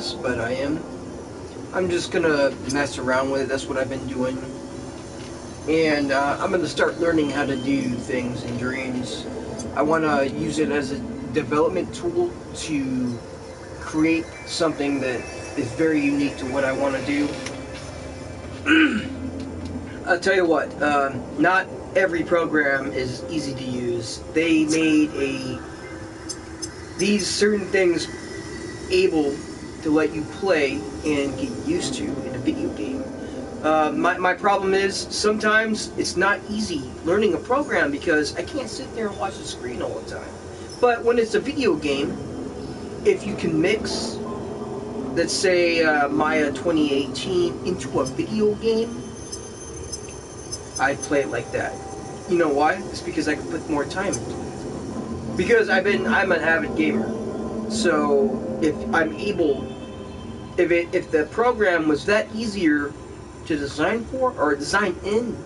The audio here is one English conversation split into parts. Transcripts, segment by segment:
this, but I'm just gonna mess around with it. That's what I've been doing. And I'm gonna start learning how to do things in dreams. I wanna use it as a development tool to create something that is very unique to what I want to do. I'll tell you what, not every program is easy to use. They made these certain things able to let you play and get used to in a video game. My problem is sometimes it's not easy learning a program because I can't sit there and watch the screen all the time. But when it's a video game, if you can mix, let's say, Maya 2018 into a video game, I'd play it like that. You know why? It's because I can put more time into it. Because I'm an avid gamer. So if I'm able, if the program was that easier to design for or design in,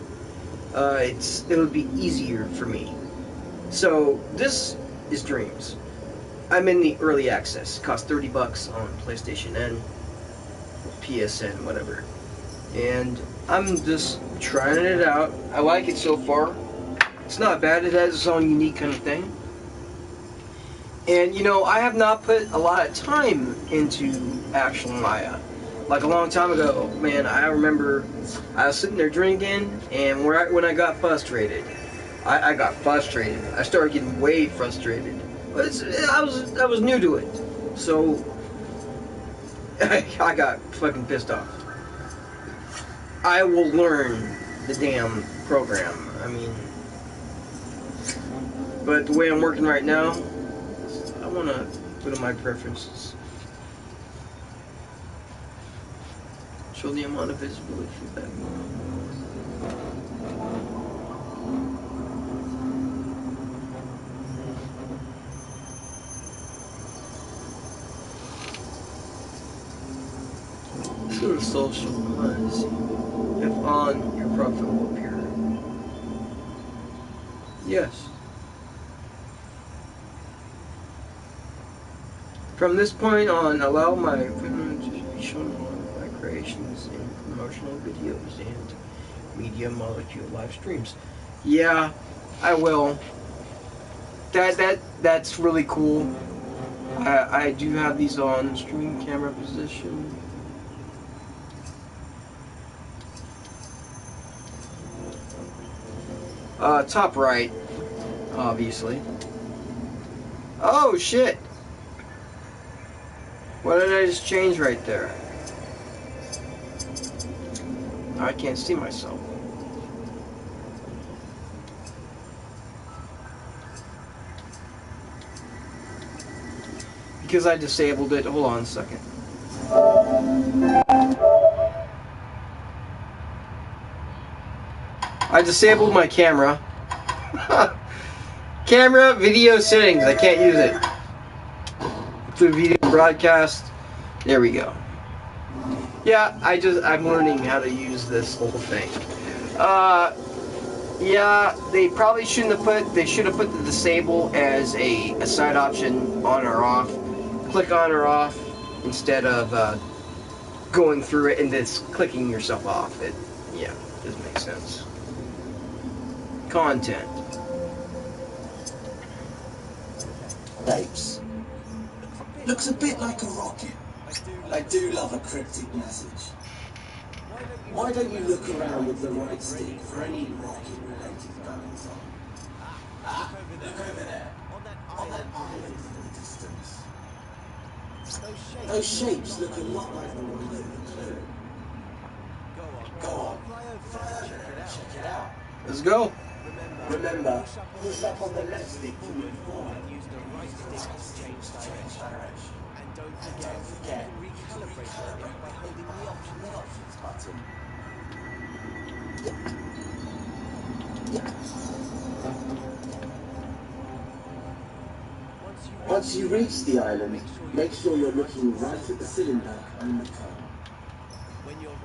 it would be easier for me. So this is Dreams. I'm in the early access. It costs $30 on PlayStation and PSN, whatever. And I'm just trying it out. I like it so far. It's not bad. It has its own unique kind of thing. And you know, I have not put a lot of time into actual Maya. Like a long time ago, man, I remember I was sitting there drinking, and when I got frustrated, I got frustrated. I started getting way frustrated. But I was new to it, so I got fucking pissed off. I will learn the damn program. I mean, but the way I'm working right now, I want to put in my preferences. Show the amount of visibility for that. Go to social. Let's see. If on, your profile will appear. Yes. From this point on, allow my equipment to be shown on my creations in promotional videos and media molecule live streams. Yeah, I will. That's really cool. I do have these on stream camera position. Top right, obviously. Oh shit! What did I just change right there? I can't see myself. Because I disabled it. Hold on a second. I disabled my camera. Camera, video settings. I can't use it. To video broadcast. There we go. Yeah, I'm learning how to use this whole thing. Yeah, they probably shouldn't have put. They should have put the disable as a side option, on or off. Click on or off instead of going through it and just clicking yourself off. Yeah, doesn't make sense. Content. Babes. Looks a bit like a rocket. I do love a cryptic message. Why don't you look around with the right stick for any rocket-related goings on? Look over there. On that island in the distance. Those shapes look a lot like the ones in the clue. Go on. Fly over and check it out. Let's go. Remember, push up on the left stick to move forward. Use the right stick to change direction. And don't forget, recalibrate the by holding the options button. Once you reach the island, make sure you're looking right at the cylinder and the cone.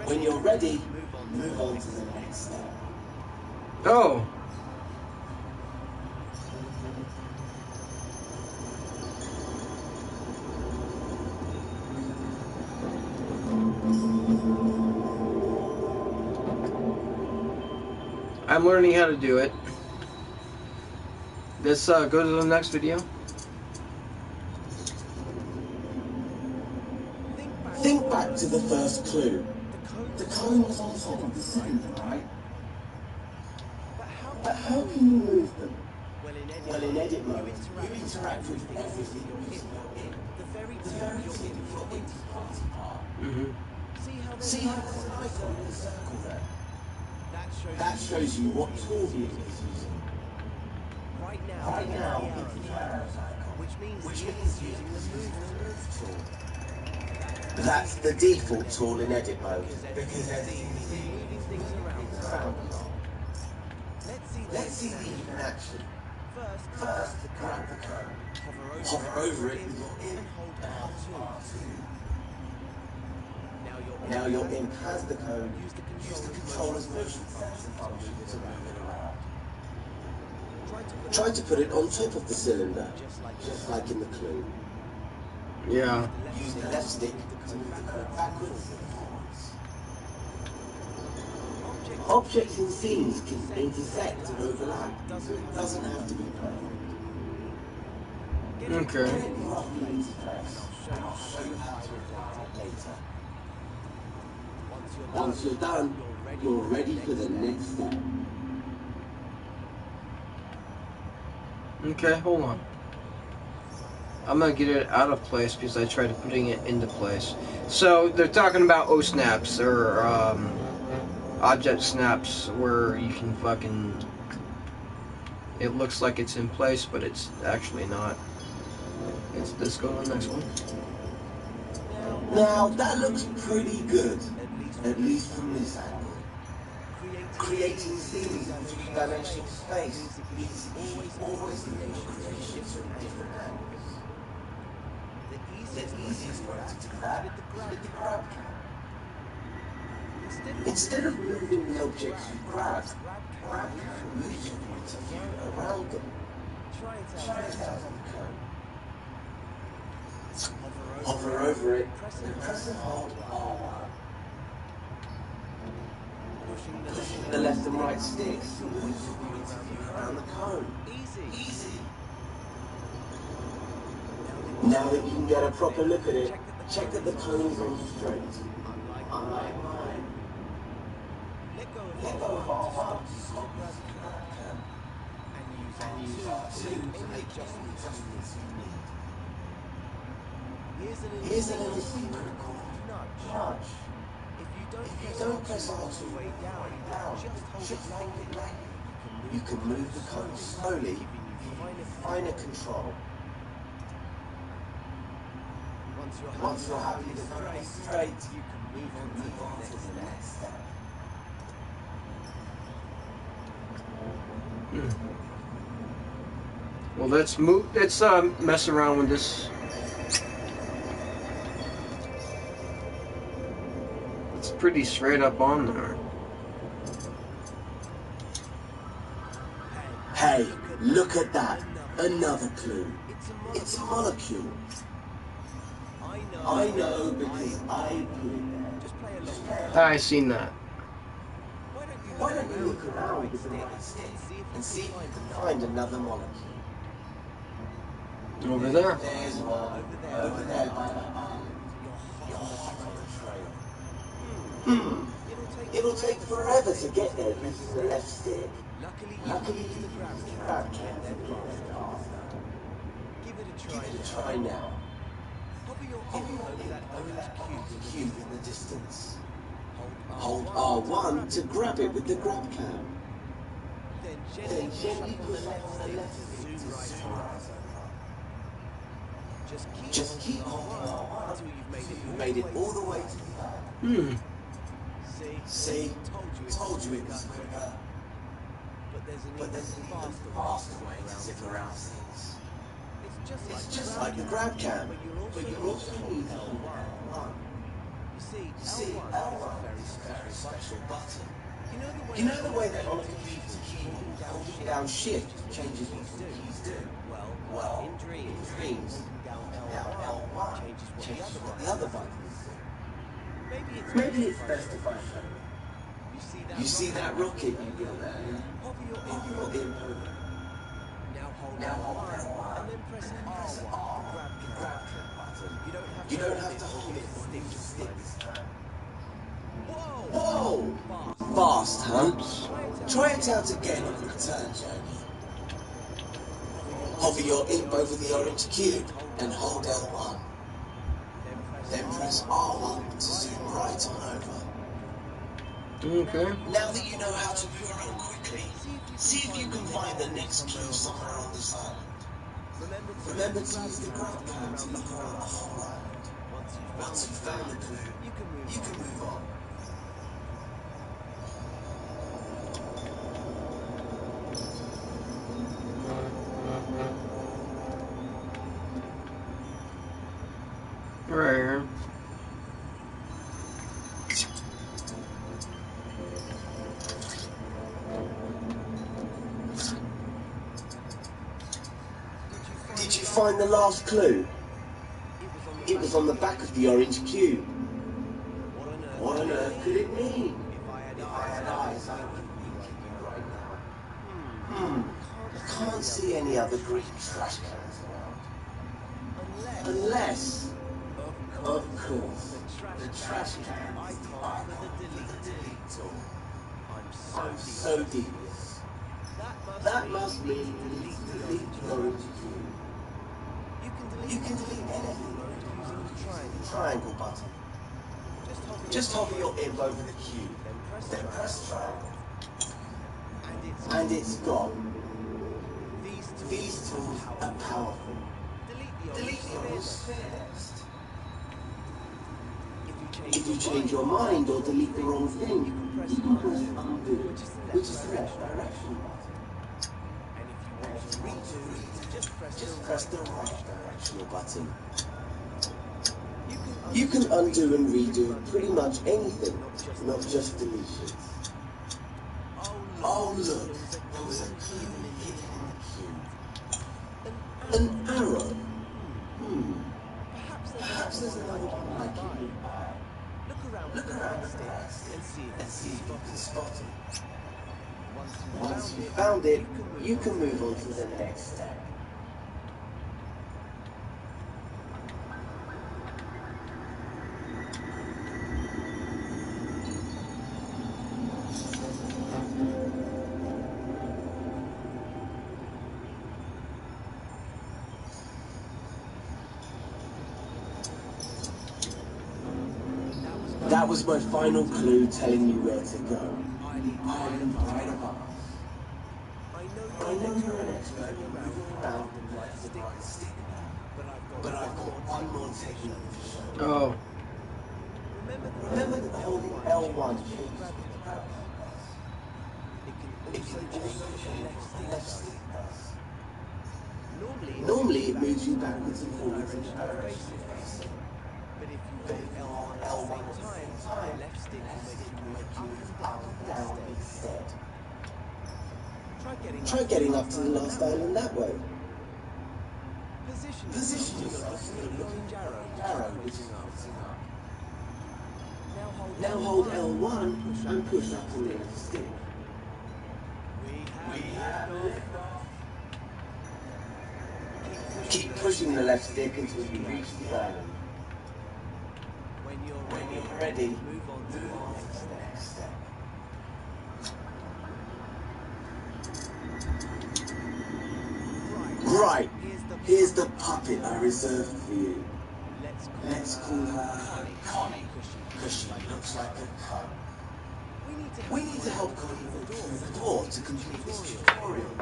When you're ready, move on to the next step. Oh. I'm learning how to do it. Let's go to the next video. Think back to the first clue. The cone was on top of the cylinder, right? But how can you move them? Well, in edit mode, you interact with everything using your in. The very tip of your input part. See how there's an icon in the circle there? That shows you what tool the user is using. Right now, it's the arrows icon, which means using the move tool. That's the default tool in edit mode, because editing is moving things around a lot. Let's see these in action. First, grab the cone. Hover over it with your in and hold R2. Now your imp has the cone. Use the controller's motion sensor function to move it around. Try to put it on top of the cylinder, just like in the clue. Yeah. Use the left stick to move the cone backwards and forwards. Objects and scenes can intersect and overlap, so it doesn't have to be perfect. Okay. Get it roughly into place, and I'll show you how to apply it later. Once you're done, you're ready for the next step. Okay, hold on. I'm gonna get it out of place because I tried putting it into place. So they're talking about O snaps or object snaps where you can fucking. It looks like it's in place, but it's actually not. Let's go to the next one. Now that looks pretty good, at least from this angle. Creating scenes in three-dimensional space means always need your creations from different angles. The easiest way to do that is with the grab cam. Instead of moving the objects you grabbed, grab cam moves your point of view around them. Try it out on the cone. Hover over it and press and hold R1. Pushing the left and right sticks moves your point of view around the cone. Easy. Now that you can get a proper look at it, check that the cone's on straight. Unlike mine. Let go of R1 to stop using the grab cam. And use R2 to make adjustments you need. Here's a little secret called nudge. If you don't press R2 all the way down, just hold it lightly. You can move the cone slowly, giving you finer control. Once you're happy with the cone straight, you can move on to the next step. Well, let's move. Let's mess around with this. It's pretty straight up on there. Hey, look at that! Another clue. It's a molecule. I know because I put it there. I seen that. Why don't you look around with the right stick and see if you can find another molecule? Over there. There's one. Over there by that island. You're hot on the trail. It'll take forever to get there using the left stick. Luckily you use the grab cam to blast it faster. Give it a try now. Hover over that orange cube in the distance. Hold R1 to grab it with the grab cam. Then gently push left on the left stick to zoom right over. Just keep holding R1 until you've made it all the way to the island. See? Told you it was quicker. But there's an even faster way to zip around things. It's just like the grab cam, but you also need L1. You see, L1 is a very special button. You know the way that on a computer keyboard, holding down shift changes what the keys do? Well, in dreams, down L1 changes what the other buttons do. Maybe it's best if I show you. You see that rocket you built there? Hover your imp over. Now hold L1 and then press R1 to grab the button. You don't have to hold it or use the stick this time. Whoa! Fast, huh? Oops. Try it out again on the return journey. Hover your imp over the orange cube and hold L1. Then press R1 to zoom right on over. Okay. Now that you know how to move around quickly, see if you can find the next clue somewhere on this island. Remember to use the grab cam to look around the whole island. Once you've found the clue, you can move on. Right here. Did you find the last clue? It was on the back of the orange cube. What on earth could it mean? If I had eyes, I would be like you right now. I can't see any other green trash cans around. Unless, of course, the trash can is the icon for the delete tool. I'm so devious. That must mean we need to delete the orange cube. You can delete anything using the triangle button. Just hover your imp over the cube, then press triangle. And it's gone. These tools are powerful. Delete the orange sphere next. If you change your mind or delete the wrong thing, you can press undo, which is the left direction button. And if you want to redo, just press the right directional button. You can undo and redo pretty much anything, not just deletions. Oh look, there was a clue hidden in the cube. An arrow. Perhaps there's another one like it nearby. Look around the stick and see if you can spot it. Once you've found it, you can move on to the next step. That was my final clue telling you where to go. Island right above us. I know you're an expert in moving around and like the right stick now, but I've got one more technique to show you. Oh. Remember that holding L1 changes the gravity. It can also change what the left stick does. Normally it moves you backwards and forwards in the direction you're facing. But if you hold L1 at the same time, the left stick will make you move up and down instead. Try getting up to the last island that way. Position yourself so that the orange arrow which is pointing up. Now hold L1 and push up the left stick. We have liftoff. Keep pushing the left stick until you reach the island. When you're ready, move on to the next step. Right, here's the puppet I reserved for you. Let's call her Connie, because she looks like a cunt. We need to help Connie walk through the door to complete this tutorial.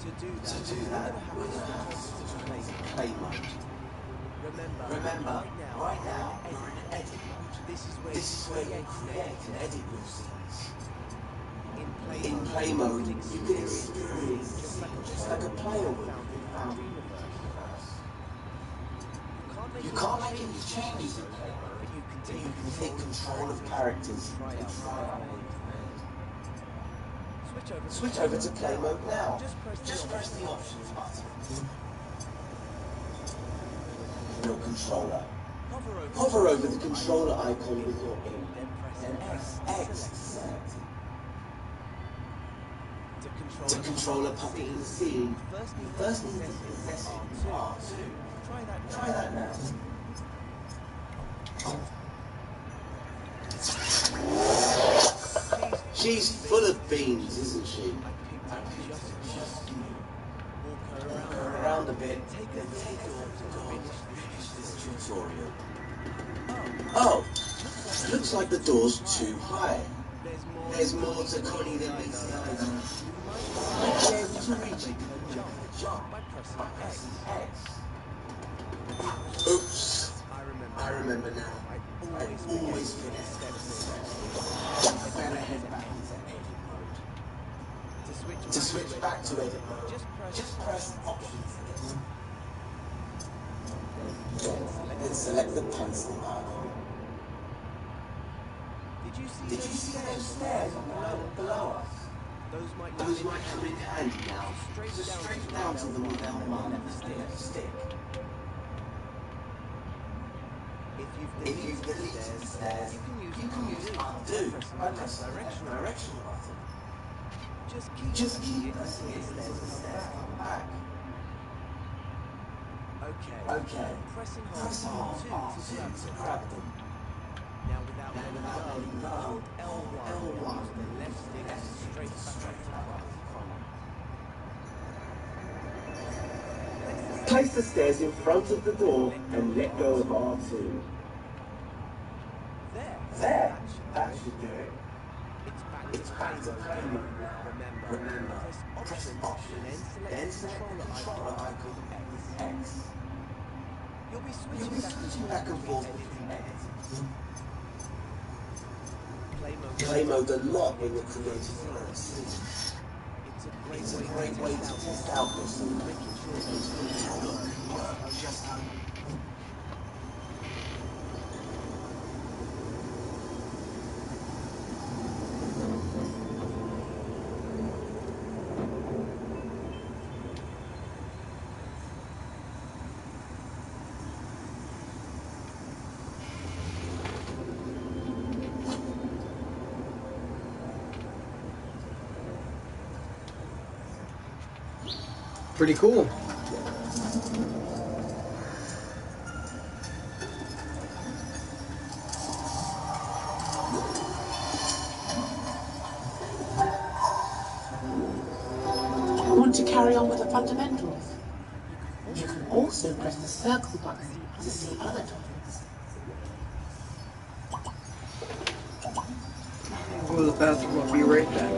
To do that, we're going to have to switch to play mode. Remember, right now we're in edit mode. This is where you create and edit your scenes. In play mode, you can experience the scene just like a player would if they found the universe. You can't make any changes in play mode, but you can take control of characters and try out what you've made. Switch over to play mode now. Just press the options button. Your controller. Hover over the controller icon with your ink, then press X to select. To control a puppet in the scene, you first need to possess it in R2. Try that now. She's full of beans, isn't she? I picked her just for you. Walk her around a bit, then take her through the door to finish this tutorial. Oh, looks like the door's too high. There's more to Connie than meets the eye. You might be able to reach it with her jump by pressing X. Oops. I remember now. I always forget steps. I better head back into edit mode. To switch back to edit mode, just press options again. Then select the pencil icon. Did you see those stairs on the ladder below us? Those might come in handy now. So straight down to them with L1 and stick. If you've deleted the stairs, you can use undo by pressing the left direction button. Just keep pressing it until the stairs come back. Okay. Pressing hold R2 to grab them. Now without letting go, hold L1 and the left stick straight back to Connie. Place the stairs in front of the door and let go of R2. There, that should do it. It's back to play mode now. Remember, press option, then select the controller icon X. You'll be switching back and forth between edits. Play mode a lot when you're creating your own scene. It's a great way to test out this and making sure it's work just how you. Pretty cool. Want to carry on with the fundamentals? You can also press the circle button to see other topics. Go to the bathroom, I'll be right back.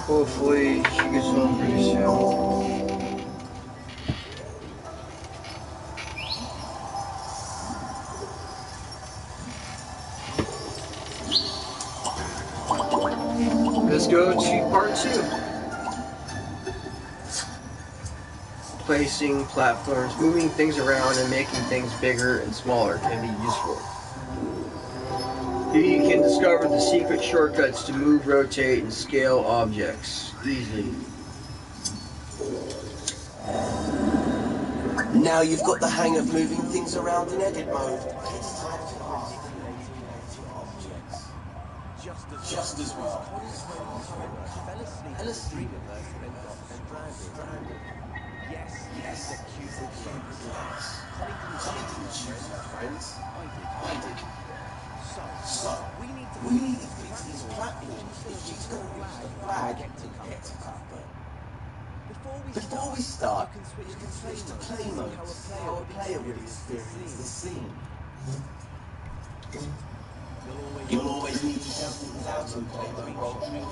Hopefully she gets home pretty soon. Let's go to part 2. Placing platforms, moving things around, and making things bigger and smaller can be useful. Here you can discover the secret shortcuts to move, rotate, and scale objects easily. Now you've got the hang of moving things around in edit mode. It's time to manipulate your objects. Just as well. Fell asleep in the Dreamiverse and got stranded. Yes, it's a cubicle. Connie didn't choose her friends. I did. So, we need to fix these platforms if she's going to reach the flag and get to Cuthbert. Before we start, you can switch to play mode to see how a player would experience the scene. You'll always need to test things out on play mode while dreaming,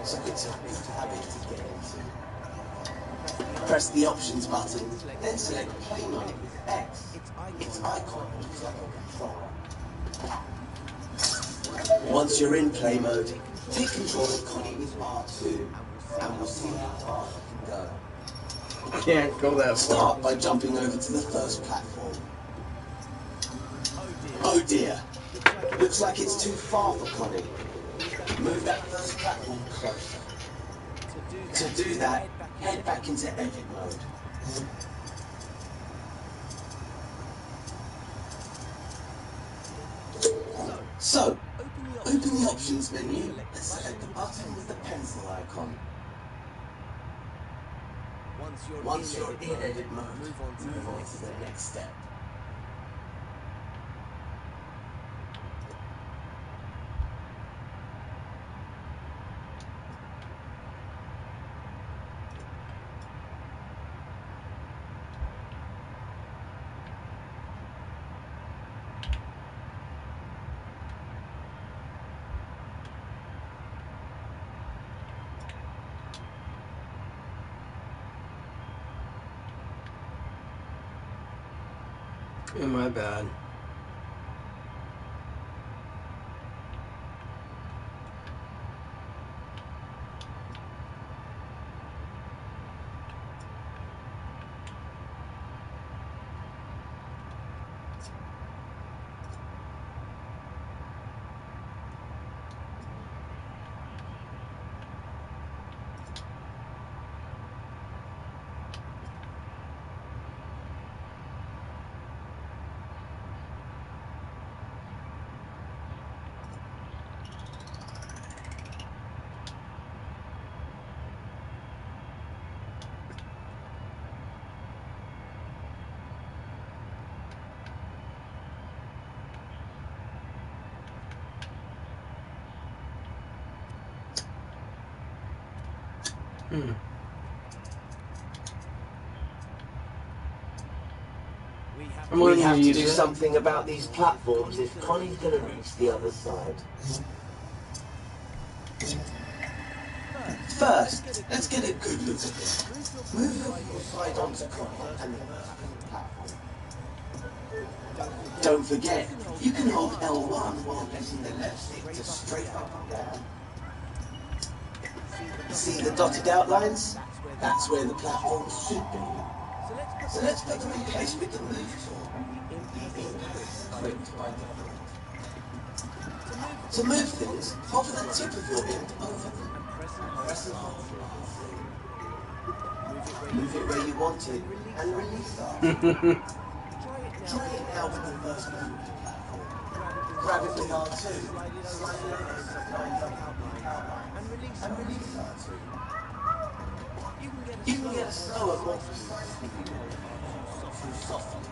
so it's a good habit to get into. Press the options button, then select play mode with X. Its icon looks like a controller. Once you're in play mode, take control of Connie with R2, and we'll see how far you can go. Can't go that far. Start by jumping over to the first platform. Oh dear. Looks like it's too far for Connie. Move that first platform closer. To do that, head back into edit mode. So, open the options menu and select the button with the pencil icon. Once you're in edit mode, move on to the next step. My bad. We have to do something about these platforms if Connie's going to reach the other side. First, let's get a good look at it. Move your side onto Connie and the first platform. Don't forget, you can hold L1 while using the left stick to straight up and down. See the dotted outlines? That's where the platforms should be. So let's put them in place with the move tool. To move things, hover the tip of your imp over them and press and hold for R3. Move it where you want it and release R2. Try it now with the first movement platform. Grab it with R2, slide it over the outline and release R2. You can get a slower, more precise softly.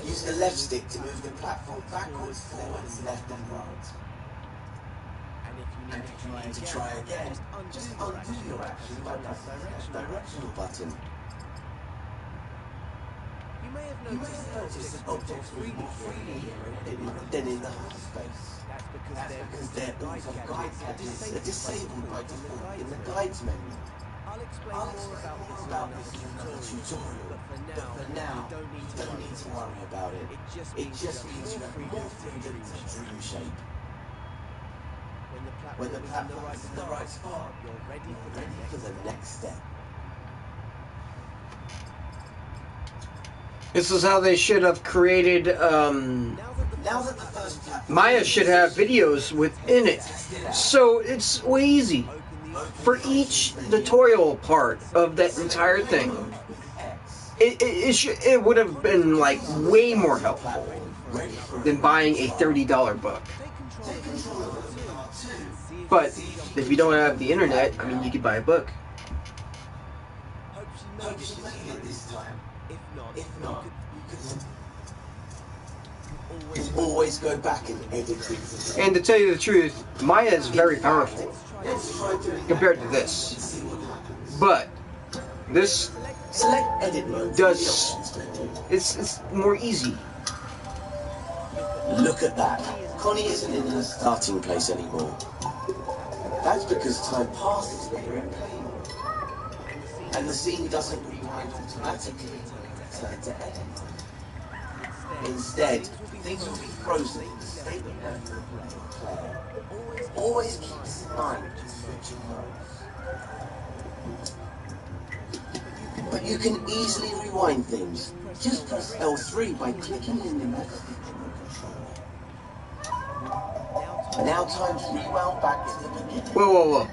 Use the left stick to move the platform backwards, forwards, left and right. And if you need to try again, just undo your action by pressing the directional button. You may notice that objects move more freely than in the half space. That's because their auto guide gadgets are disabled by default in the guides menu. I'll explain more about this in another tutorial, but for now, you don't need to worry about it. It just means you have more freedom to dream shape. When the platform is in the right spot, you're ready for the next step. This is how they should have created, Now that the first platform Maya should have videos within it. So it's way easy. For each tutorial part of that entire thing, it would have been like way more helpful than buying a $30 book. But if you don't have the internet, I mean, you could buy a book. Hope she made it this time. If not, you can always go back and edit it. And to tell you the truth, Maya is very powerful Let's try doing compared to that this. and see what happens. But this Select edit mode. does, it's more easy. Look at that. Connie isn't in her starting place anymore. That's because time passes when you're in play mode. And the scene doesn't rewind automatically to edit mode. Instead, things will be frozen in the state of player. Always keep this in mind when switching modes. But you can easily rewind things. Just press L3 by clicking in the left stick on the controller. Now time to rewound back to the beginning. Whoa.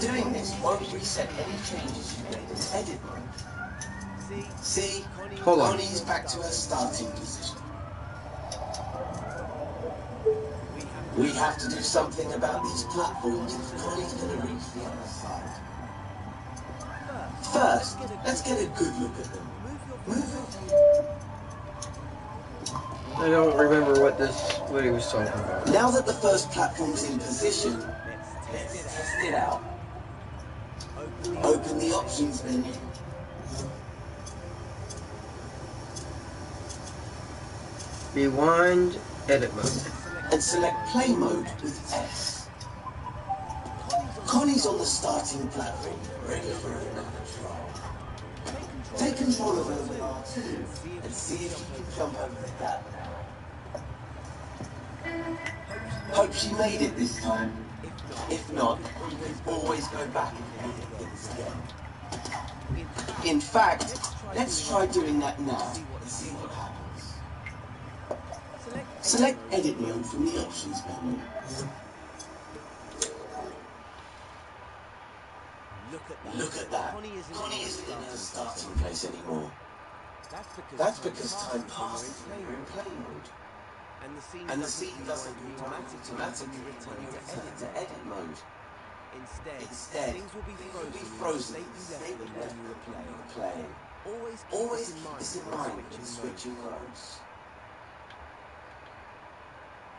Doing this won't reset any changes you made in edit mode. See? Hold on. Connie's back to her starting position. We have to do something about these platforms if Connie's going to reach the other side. First, let's get a good look at them. I don't remember what he was talking about. Now that the first platform's in position, let's test it out. Open the options menu. Rewind, edit mode. And select play mode with S. Connie's on the starting platform, ready for another try. Take control of her with R2 and see if you can jump over the gap now. Hope she made it this time. If not, you can always go back and edit things again. In fact, let's try doing that now and see what happens. Select edit mode from the options menu. Look at that. Connie isn't in her starting place anymore. That's because time passes when you're in play mode. And the scene doesn't rewind automatically when you return to edit mode. Instead, things will be frozen in the state of left when you were playing. Always keep this in mind when switching modes.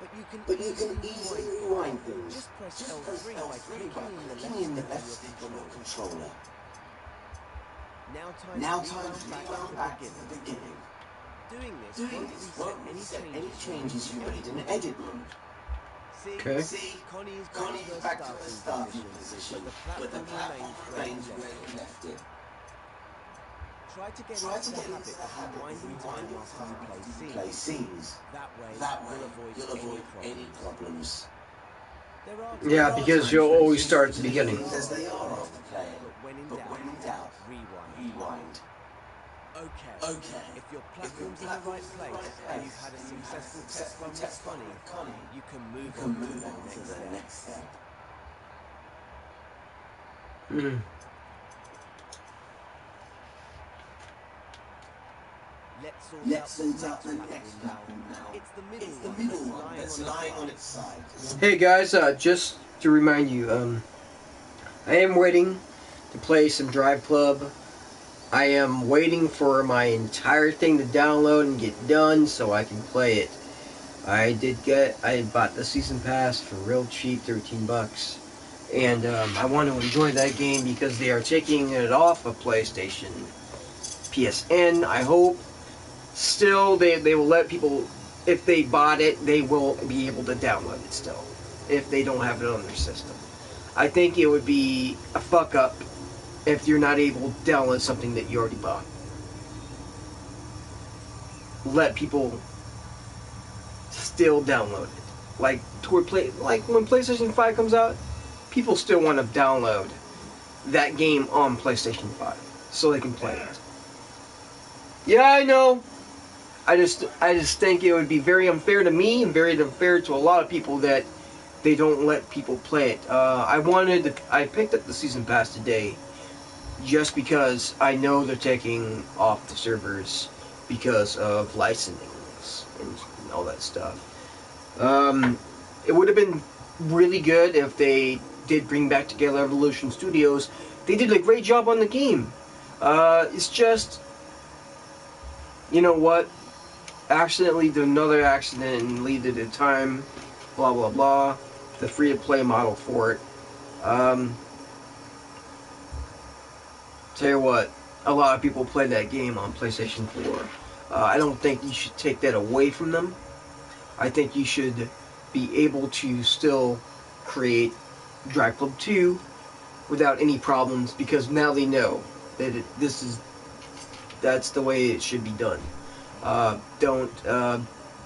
But you can easily rewind things. Just press L3 by clicking in the left stick on your controller. Now time to rewind back to the beginning. Doing this won't reset any changes you made in edit mode. Okay. See, Connie's back to her starting position, but the platform remains where you left it. Try to get into the habit of rewinding whilst you play scenes. That way, you'll avoid any problems. Yeah, because you'll always start at the beginning. As they are after playing, but when in doubt, rewind. Okay. If your platform's in the right place and you've had a successful test run with Connie, you can move on to the next step. Let's sort out the next platform now. It's the middle one that's lying on its side. Hey guys, just to remind you, I am waiting to play some Drive Club. I am waiting for my entire thing to download and get done so I can play it. I bought the season pass for real cheap, 13 bucks. And I want to enjoy that game because they are taking it off of PlayStation. PSN, I hope. still they will let people, if they bought it, they will be able to download it still, if they don't have it on their system. I think it would be a fuck up if you're not able to download something that you already bought. Let people still download it. Like when PlayStation 5 comes out, people still want to download that game on PlayStation 5 so they can play it. Yeah, I know. I just think it would be very unfair to me and very unfair to a lot of people that they don't let people play it. I picked up the season pass today just because I know they're taking off the servers because of licensings and all that stuff. It would have been really good if they did bring back together Evolution Studios. They did a great job on the game. It's just, you know what? Accidentally did another accident and lead to the time, blah blah blah. The free-to-play model for it. Tell you what, a lot of people play that game on PlayStation 4. I don't think you should take that away from them. I think you should be able to still create Drive Club 2 without any problems, because now they know that that's the way it should be done. Don't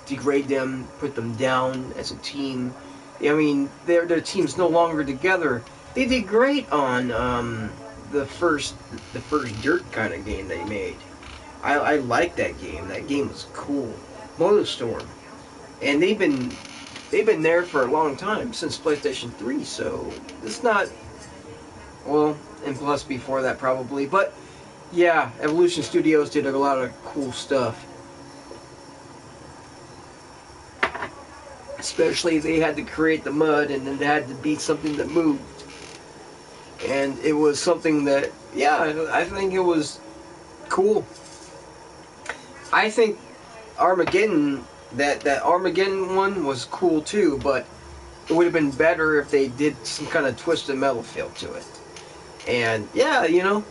degrade them, put them down as a team. I mean, their team's no longer together. They did great on the first Dirt kind of game they made. I like that game. That game was cool. MotoStorm, and they've been there for a long time, since PlayStation 3. So it's not, well, and plus before that probably, but yeah, Evolution Studios did a lot of cool stuff. Especially they had to create the mud, and then they had to be something that moved. And it was something that, yeah, I think it was cool. I think Armageddon, that Armageddon one was cool too, but it would have been better if they did some kind of twisted metal feel to it. And yeah, you know,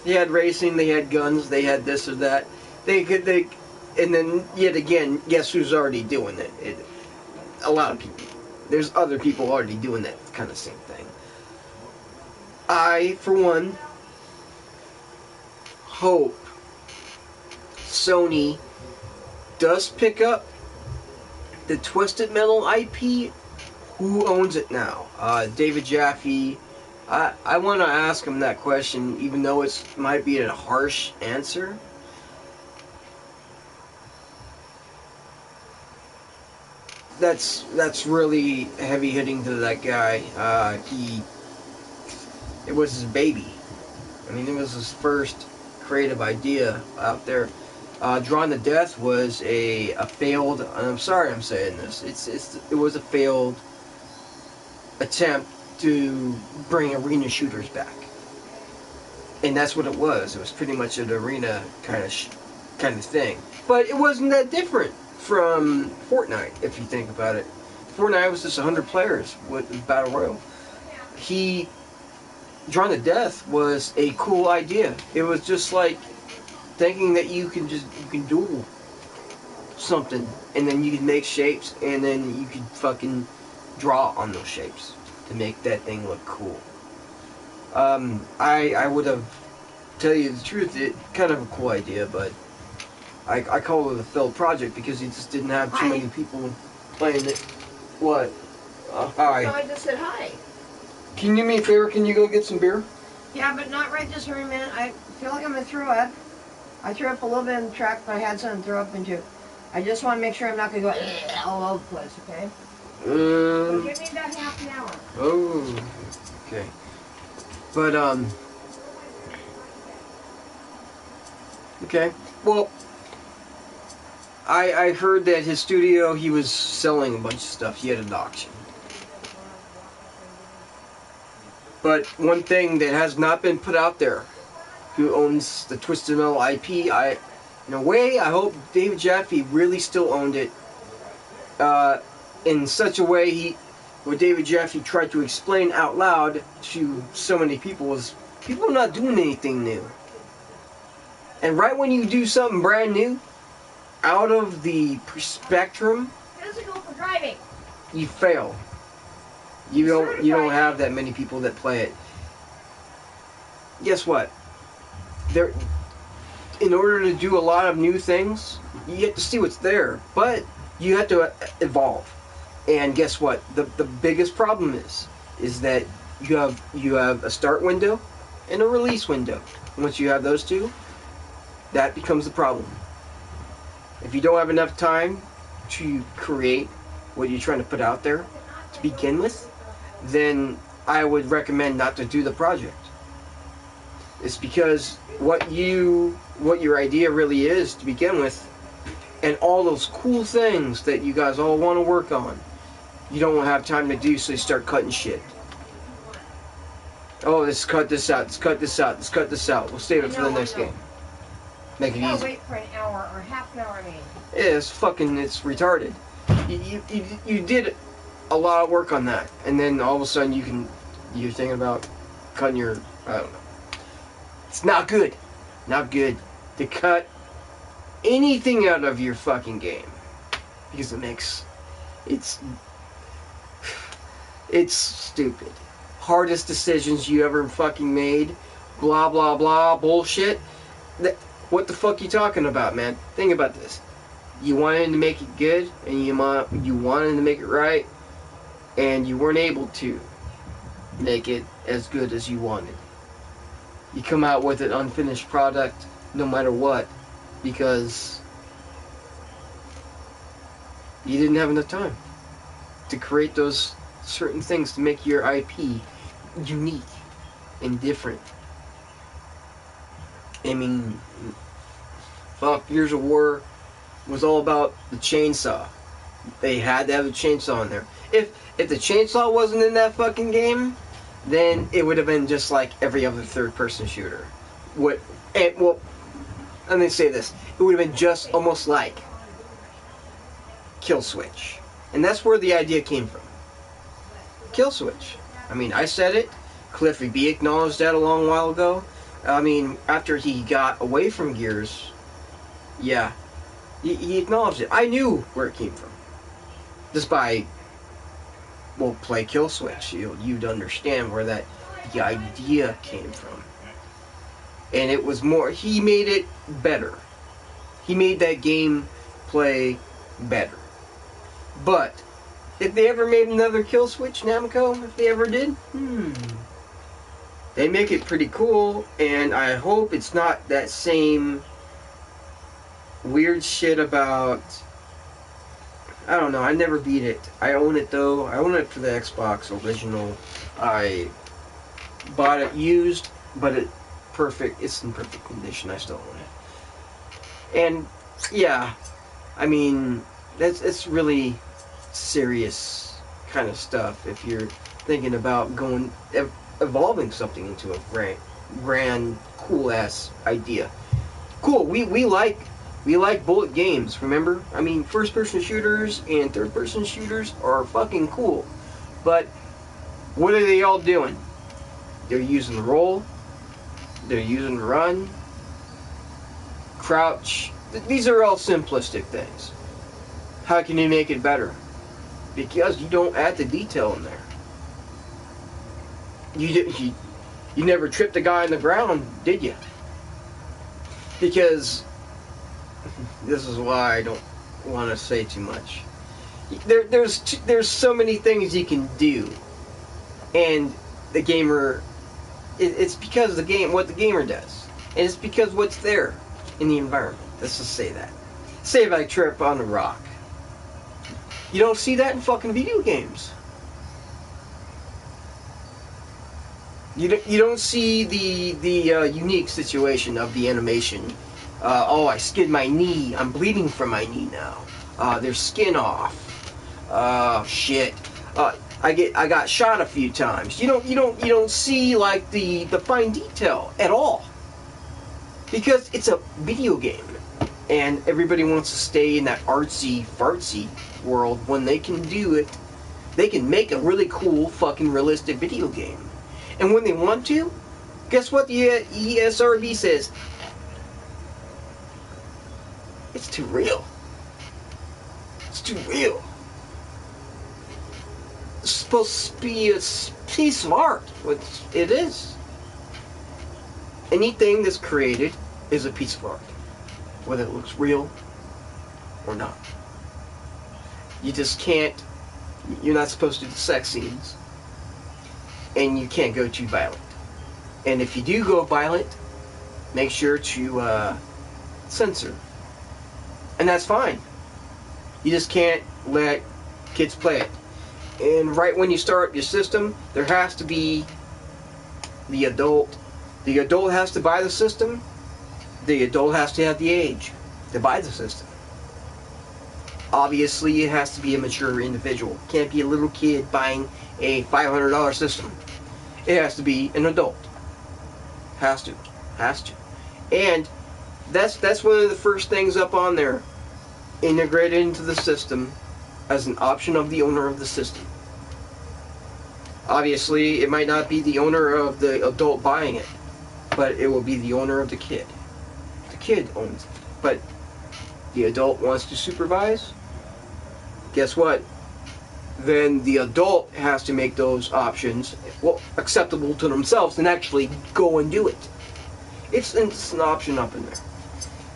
they had racing, they had guns, they had this or that. And then yet again, guess who's already doing it? A lot of people. There's other people already doing that kind of same thing. I, for one, hope Sony does pick up the Twisted Metal IP. Who owns it now? David Jaffe. I want to ask him that question, even though it might be a harsh answer. That's really heavy hitting to that guy. It was his baby. I mean, it was his first creative idea out there. Drawn to Death was a failed. I'm sorry, I'm saying this. It was a failed attempt to bring arena shooters back, and that's what it was. It was pretty much an arena kind of thing. But it wasn't that different from Fortnite, if you think about it. Fortnite was just 100 players with Battle Royale. Drawn to Death was a cool idea. It was just like thinking that you can duel something, and then you can make shapes, and then you can fucking draw on those shapes to make that thing look cool. I would have, tell you the truth, it kind of a cool idea, but I call it a failed project because you just didn't have too many people playing it. What? Hi. No, I just said hi. Can you do me a favor? Can you go get some beer? Yeah, but not right this very minute. I feel like I'm going to throw up. I threw up a little bit in the truck, but I had something to throw up into. I just want to make sure I'm not going to go all over the place, okay? So give me about half an hour. Oh, okay. But, okay. Well, I heard that his studio, he was selling a bunch of stuff. He had an auction. But one thing that has not been put out there, who owns the Twisted Metal IP, in a way, I hope David Jaffe really still owned it. In such a way, what David Jaffe tried to explain out loud to so many people was, people are not doing anything new. And right when you do something brand new, out of the spectrum, Physical for driving. you fail. You don't have that many people that play it. Guess what? In order to do a lot of new things, you have to see what's there, but you have to evolve. And guess what? The biggest problem is that you have a start window and a release window. Once you have those two, that becomes the problem. If you don't have enough time to create what you're trying to put out there to begin with, then I would recommend not to do the project. It's because what your idea really is to begin with, and all those cool things that you guys all want to work on, you don't have time to do, so you start cutting shit. Oh, let's cut this out, let's cut this out, let's cut this out. We'll save it for the next game. Make it easy. Wait for an hour or half an hour, I mean. Yeah, it's retarded. You did a lot of work on that, and then all of a sudden you're thinking about cutting your, I don't know. It's not good. Not good to cut anything out of your fucking game. Because it's stupid. Hardest decisions you ever fucking made. Blah, blah, blah, bullshit. What the fuck you talking about, man? Think about this. You wanted to make it good, and you wanted to make it right, and you weren't able to make it as good as you wanted. You come out with an unfinished product no matter what, because you didn't have enough time to create those certain things to make your IP unique and different. I mean, fuck, Gears of War was all about the chainsaw. They had to have a chainsaw in there. If the chainsaw wasn't in that fucking game, then it would have been just like every other third-person shooter. Let me say this. It would have been just almost like Kill Switch. And that's where the idea came from. Kill Switch. I mean, I said it. Cliffy B acknowledged that a long while ago. I mean, after he got away from Gears, yeah, he acknowledged it. I knew where it came from. Just by, play Kill Switch. You'd understand where the idea came from. And it was more, he made it better. He made that game play better. But, if they ever made another Kill Switch, Namco, if they ever did, they make it pretty cool, and I hope it's not that same weird shit about, I don't know, I never beat it. I own it though. I own it for the Xbox original. I bought it used, but it's in perfect condition. I still own it. And yeah, I mean, it's really serious kind of stuff if you're thinking about evolving something into a grand cool ass idea. Cool, we like bullet games, remember? I mean, first-person shooters and third-person shooters are fucking cool. But what are they all doing? They're using roll, they're using run, crouch. These are all simplistic things. How can you make it better? Because you don't add the detail in there. You never tripped a guy on the ground, did you? Because this is why I don't want to say too much. There's so many things you can do, and the gamer, it's because of what the gamer does, and it's because what's there in the environment. Let's just say that. Say if I trip on a rock, you don't see that in fucking video games. You don't see the unique situation of the animation. I skid my knee. I'm bleeding from my knee now. There's skin off. Shit. I got shot a few times. You don't see like the fine detail at all, because it's a video game, and everybody wants to stay in that artsy fartsy world when they can do it. They can make a really cool fucking realistic video game. And when they want to, guess what the ESRB says? It's too real. too real. It's supposed to be a piece of art, which it is. Anything that's created is a piece of art, whether it looks real or not. You just can't, you're not supposed to do the sex scenes, and you can't go too violent. And if you do go violent, make sure to censor. And that's fine. You just can't let kids play it. And right when you start your system, there has to be the adult. The adult has to buy the system. The adult has to have the age to buy the system. Obviously, it has to be a mature individual. It can't be a little kid buying a $500 system. It has to be an adult. Has to. And that's one of the first things up on there. Integrated into the system as an option of the owner of the system. Obviously, it might not be the owner of the adult buying it, but it will be the owner of the kid. The kid owns it, but the adult wants to supervise. Guess what? Then the adult has to make those options, well, acceptable to themselves and actually go and do it. It's an option up in there.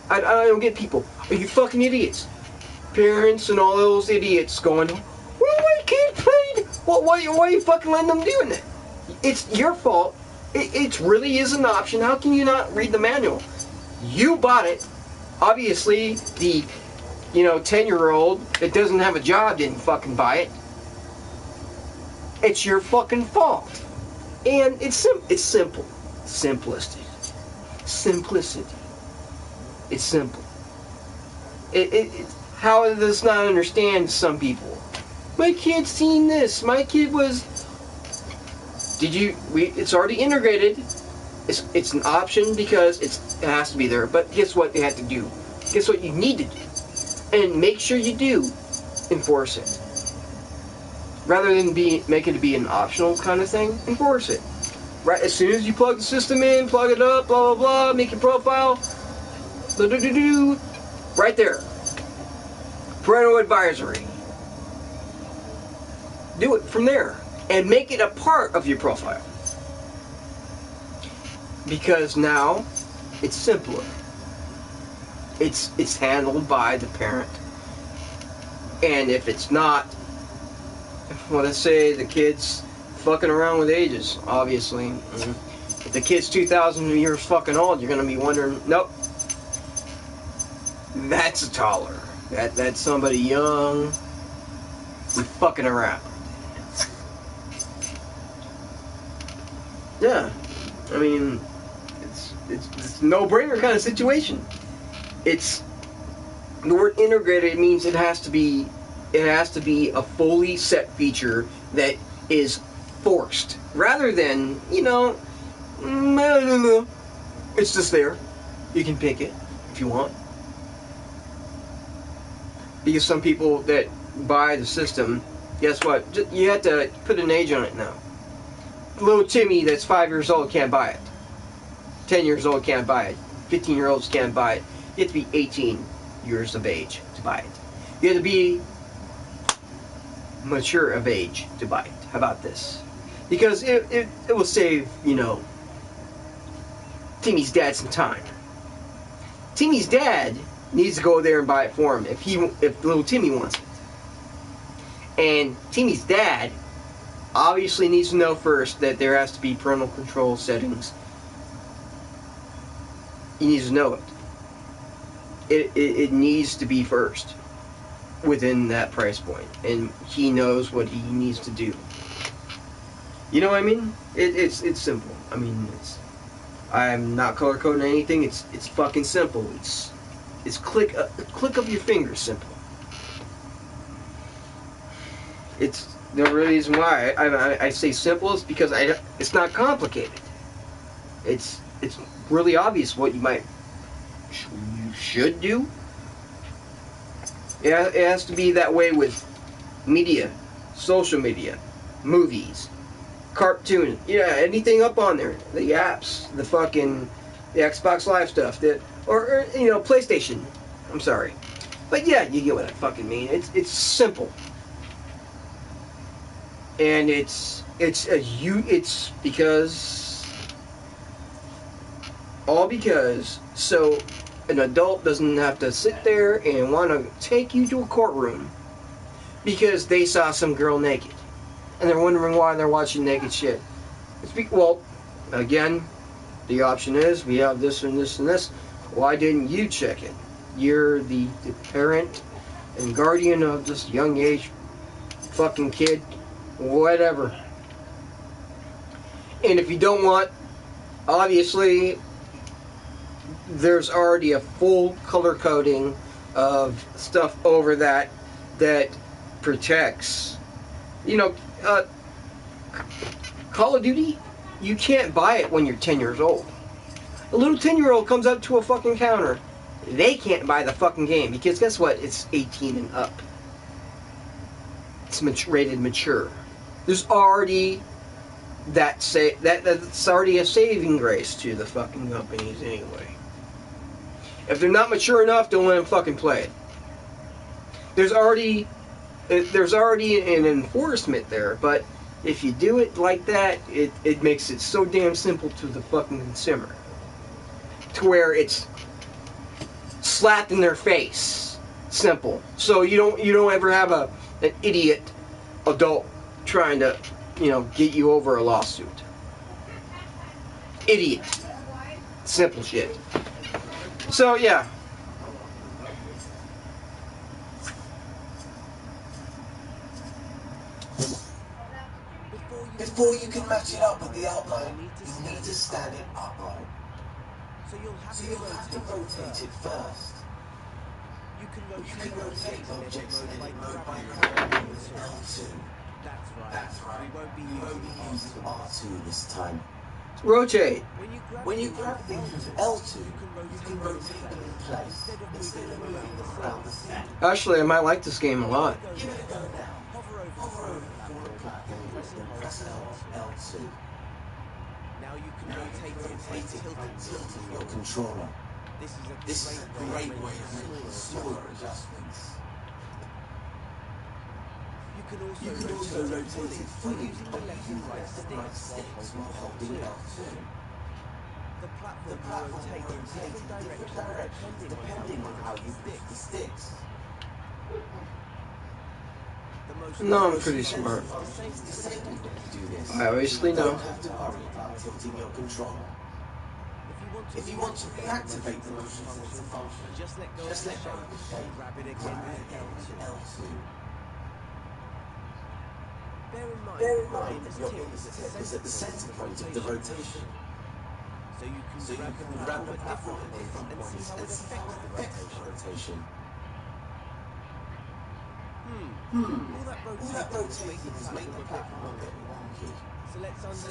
I don't get people. Are you fucking idiots? Parents and all those idiots going, well, my kid played. Well, why are you fucking letting them doing that? It's your fault. It really is an option. How can you not read the manual? You bought it. Obviously, the 10-year-old that doesn't have a job didn't fucking buy it. It's your fucking fault. And it's simple. Simplicity. It's simple. How does this not understand some people? My kid's seen this. My kid was... It's already integrated. It's an option because it has to be there. But guess what they have to do? Guess what you need to do? And make sure you do enforce it. Rather than make it be an optional kind of thing, enforce it. Right as soon as you plug the system in, plug it up, blah blah blah, make your profile. Right there. Parental advisory. Do it from there. And make it a part of your profile. Because now, it's simpler. It's handled by the parent. And if it's not, well, let's say the kid's fucking around with ages, obviously. If the kid's 2,000 years fucking old, you're going to be wondering, nope. That's a toddler. That's somebody young with fucking around. Yeah. I mean, it's a no-brainer kind of situation. It's the word integrated means it has to be a fully set feature that is forced rather than it's just there. You can pick it if you want. Because some people that buy the system, guess what? You have to put an age on it now. Little Timmy that's 5 years old can't buy it. 10 years old can't buy it. 15-year-olds can't buy it. You have to be 18 years of age to buy it. You have to be mature of age to buy it. How about this? Because it will save, Timmy's dad some time. Timmy's dad needs to go there and buy it for him if little Timmy wants it. And Timmy's dad obviously needs to know first that there has to be parental control settings. He needs to know it. It needs to be first within that price point, and he knows what he needs to do. You know what I mean? It's simple. I mean, I'm not color coding anything. It's fucking simple. It's click of your fingers simple. It's the reason why I say simple is because it's not complicated. It's really obvious what you should do. It has to be that way with media, social media, movies, cartoon, anything up on there, the apps, the Xbox Live stuff, or PlayStation. I'm sorry, But yeah, you get what I fucking mean. It's simple, and it's because all because so an adult doesn't have to sit there and want to take you to a courtroom because they saw some girl naked, and they're wondering why they're watching naked shit. Well, again, the option is we have this and this and this. Why didn't you check it? You're the parent and guardian of this young age fucking kid, whatever. And if you don't want, obviously, there's already a full color coding of stuff over that protects. You know, Call of Duty, you can't buy it when you're 10 years old. A little 10-year-old comes up to a fucking counter. They can't buy the fucking game because guess what? It's 18 and up. It's rated mature. There's already that's already a saving grace to the fucking companies anyway. If they're not mature enough, don't let them fucking play it. There's already an enforcement there, but if you do it like that, it makes it so damn simple to the fucking consumer. To where it's slapped in their face. Simple. So you don't ever have an idiot adult trying to, get you over a lawsuit. Idiot. Simple shit. So yeah. Before you can match it up with the outline, you need to stand it upright. So you'll have to rotate it first. You can rotate objects in any mode by grabbing L2. That's right. We won't be using R2 this time. Rotate. When you grab things with L2, you can rotate them in place instead of moving them around the scene. Actually, I might like this game a lot. Give it a go now. Hover over the platform and press L2. Now you can rotate it and tilt your controller. This is a great way of making smaller adjustments. You can also rotate it fully by using the left sticks while holding L2. The platform will rotate in different directions depending on how you pick the sticks. No, I'm pretty smart. I obviously know. You don't have to worry about tilting your controller. If you want to reactivate the motion sensor function, just let go of the shape and grab it again with L2. Bear in mind that your tip is at the center point of the rotation. So you can grab the platform at different points and see how it affects the rotation. All that rotating has made the platform a bit wonky. So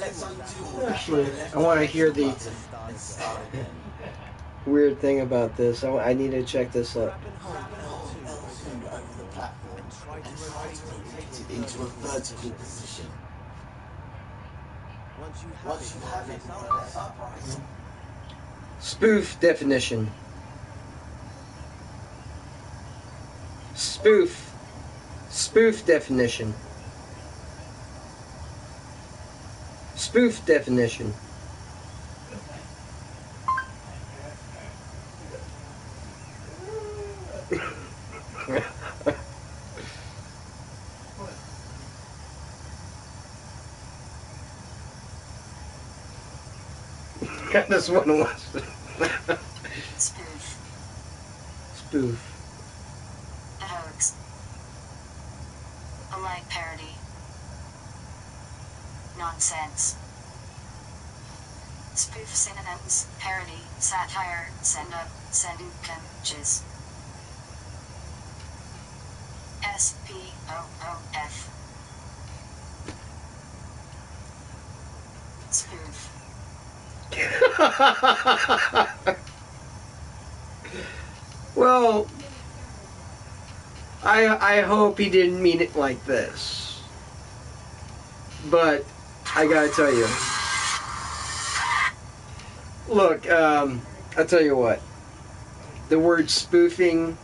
let's undo all that. Actually, I want to hear the weird thing about this. I need to check this out. Hold L2 over the platform and try to rotate it into a vertical position. Once you have it upright. Spoof definition. Spoof definition. Spoof definition. I just want to watch it. Spoof. Spoof. A hoax. A light parody. Nonsense. Spoof synonyms: parody, satire, send-up, send-up, S-P-O-O-F. Spoof. Well, I hope he didn't mean it like this. But I gotta tell you. Look, I'll tell you what. The word spoofing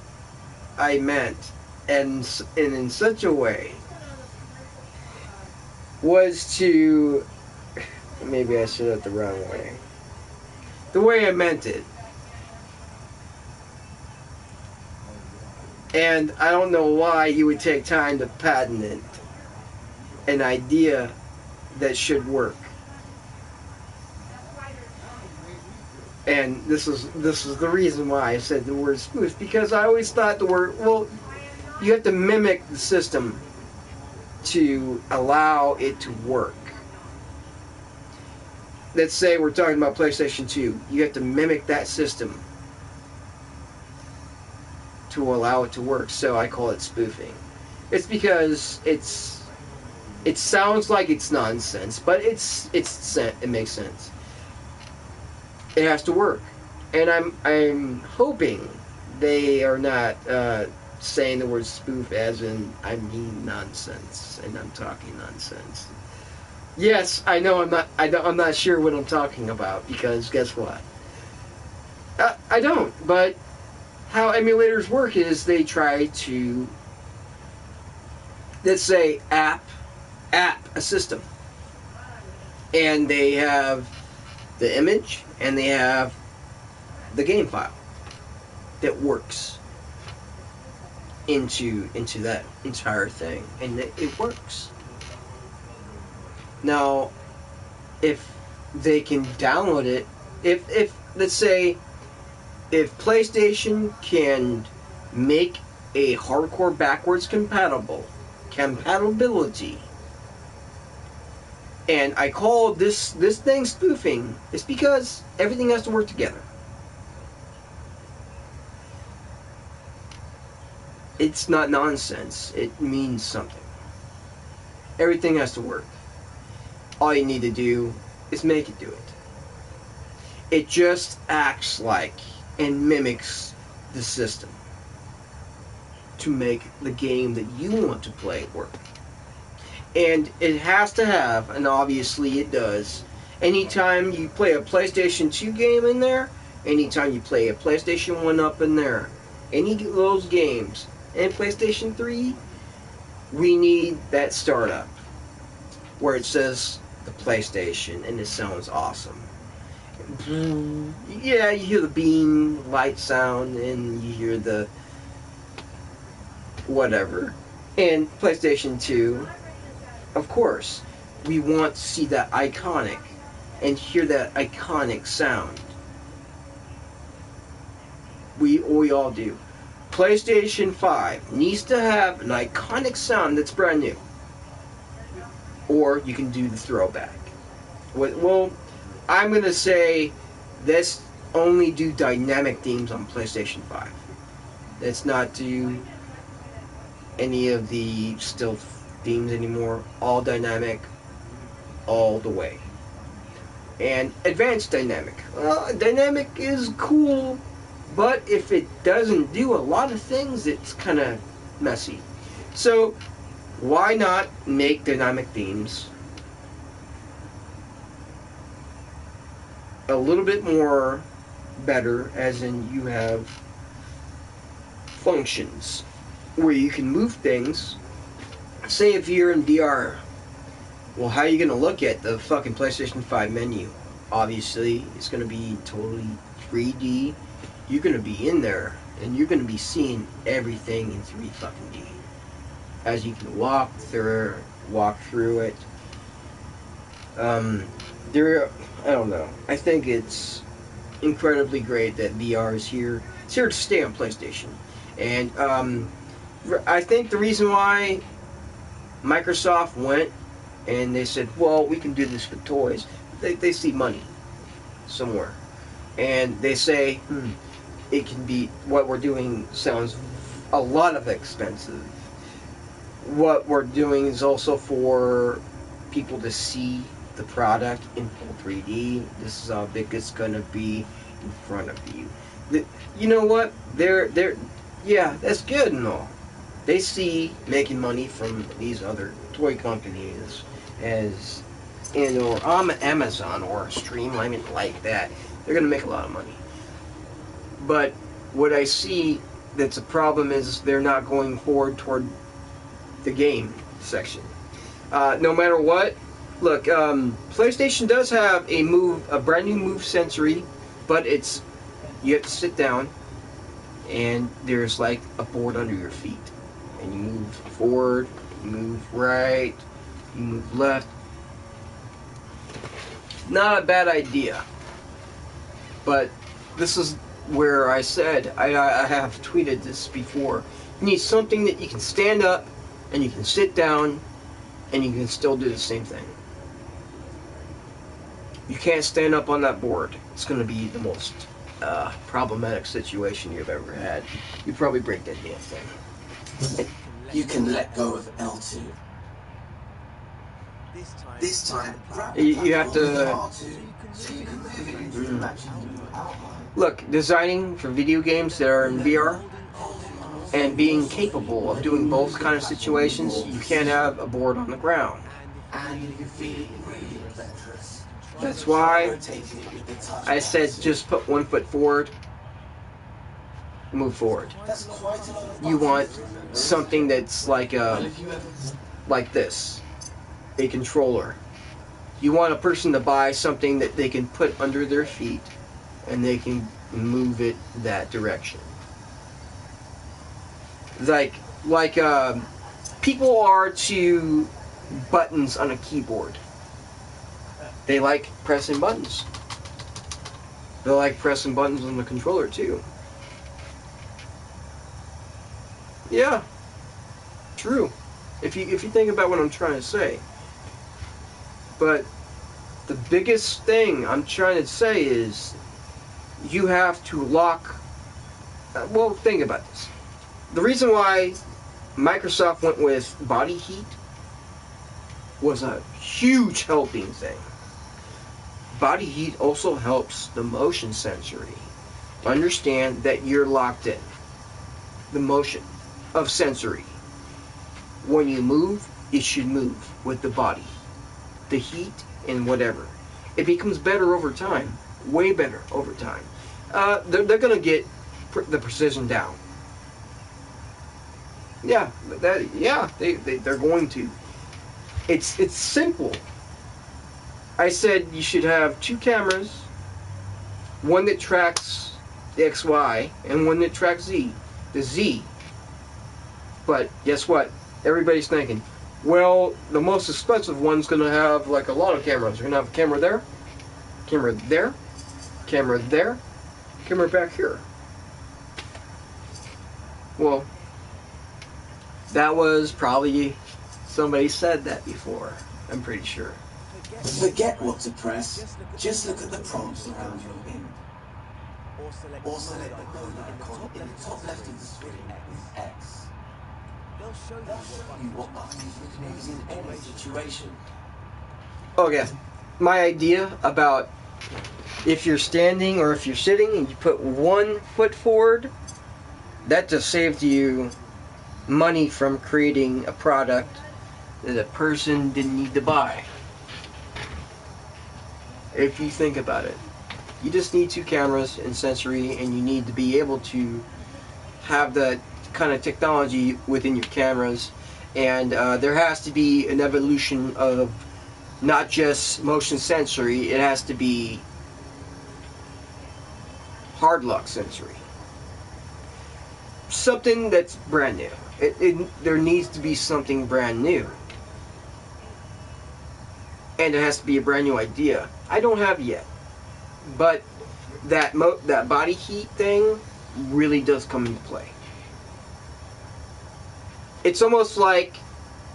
I meant, and in such a way, was to, maybe I said it the wrong way. The way I meant it. And I don't know why you would take time to patent it. An idea that should work. And this is the reason why I said the word spoof, because I always thought the word, well, you have to mimic the system to allow it to work. Let's say we're talking about PlayStation 2. You have to mimic that system to allow it to work. So I call it spoofing. It's because it sounds like it's nonsense, but it makes sense. It has to work, and I'm hoping they are not saying the word spoof as in I mean nonsense, and I'm talking nonsense. Yes, I know I'm not sure what I'm talking about, because guess what? I don't. But how emulators work is they try to, let's say, app a system, and they have the image and they have the game file that works into that entire thing, and it works. Now, if they can download it, if let's say, if PlayStation can make a hardcore backwards compatibility, and I call this thing spoofing, it's because everything has to work together. It's not nonsense. It means something. Everything has to work. All you need to do is make it do it. It just acts like and mimics the system to make the game that you want to play work. And it has to have, and obviously it does, anytime you play a PlayStation 2 game in there, anytime you play a PlayStation 1 up in there, any of those games, and PlayStation 3, we need that startup where it says the PlayStation and it sounds awesome. Yeah, you hear the beam light sound and you hear the whatever. And PlayStation 2, of course, we want to see that iconic and hear that iconic sound. We all do. PlayStation 5 needs to have an iconic sound that's brand new. Or you can do the throwback. Well, I'm going to say let's only do dynamic themes on PlayStation 5. Let's not do any of the still themes anymore. All dynamic, all the way. And advanced dynamic. Well, dynamic is cool, but if it doesn't do a lot of things, it's kind of messy. So, why not make dynamic themes a little bit more better, as in you have functions where you can move things. Say if you're in VR, well, how are you going to look at the fucking PlayStation 5 menu? Obviously, it's going to be totally 3D. You're going to be in there, and you're going to be seeing everything in 3 fucking D. As you can walk through it. I don't know. I think it's incredibly great that VR is here. It's here to stay on PlayStation. And I think the reason why Microsoft went and they said, well, we can do this with toys, they see money somewhere. And they say, it can be, what we're doing sounds a lot of expensive. What we're doing is also for people to see the product in full 3D. This is how big it's gonna be in front of you. You know what? Yeah, that's good and all. They see making money from these other toy companies as, or Amazon or Streamline like that. They're gonna make a lot of money. But what I see that's a problem is they're not going forward toward the game section. No matter what, look, PlayStation does have a brand new move sensory, but you have to sit down, and there's like a board under your feet, and you move forward, you move right, you move left. Not a bad idea, but this is where I said, I have tweeted this before, you need something that you can stand up and you can sit down and you can still do the same thing. You can't stand up on that board. It's going to be the most problematic situation you've ever had. You probably break that damn thing. You can let go of L2. This time, grab You have to... R2 so you can move it into the imaginary outline. Look, designing for video games that are in VR and being capable of doing both kind of situations, you can't have a board on the ground. And you can feel it really adventurous. That's why Rotating it with the touch I said pads. just put one foot forward, move forward. That's quite a lot of You want buttons, remember? something that's like this, a controller. You want a person to buy something that they can put under their feet and they can move it that direction. Like people are to buttons on a keyboard. They like pressing buttons. They like pressing buttons on the controller too. Yeah, true. If you think about what I'm trying to say. But the biggest thing I'm trying to say is you have to lock... well, think about this. The reason why Microsoft went with body heat was a huge helping thing. Body heat also helps the motion sensory understand that you're locked in. The motion of sensory. When you move, it should move with the body. The heat and whatever. It becomes better over time. Way better over time. They're going to get the precision down. Yeah, they're going to. It's simple. I said you should have two cameras, one that tracks the XY and one that tracks Z. The Z. But guess what? Everybody's thinking, well, the most expensive one's going to have like a lot of cameras. You're going to have a camera there, camera there, camera there, camera back here. Well, that was probably... somebody said that before, I'm pretty sure. Forget what to press. Just look at the prompts around your imp. Or select the code icon in the top left of the screen with X. They'll show you what buttons you can use in any situation. Oh yeah, my idea about if you're standing or if you're sitting and you put 1 foot forward, that just saved you money from creating a product that a person didn't need to buy. If you think about it, you just need 2 cameras and sensory, and you need to be able to have that kind of technology within your cameras, and there has to be an evolution of not just motion sensory, it has to be hard lock sensory. Something that's brand new. There needs to be something brand new. And it has to be a brand new idea. I don't have yet. But that body heat thing really does come into play. It's almost like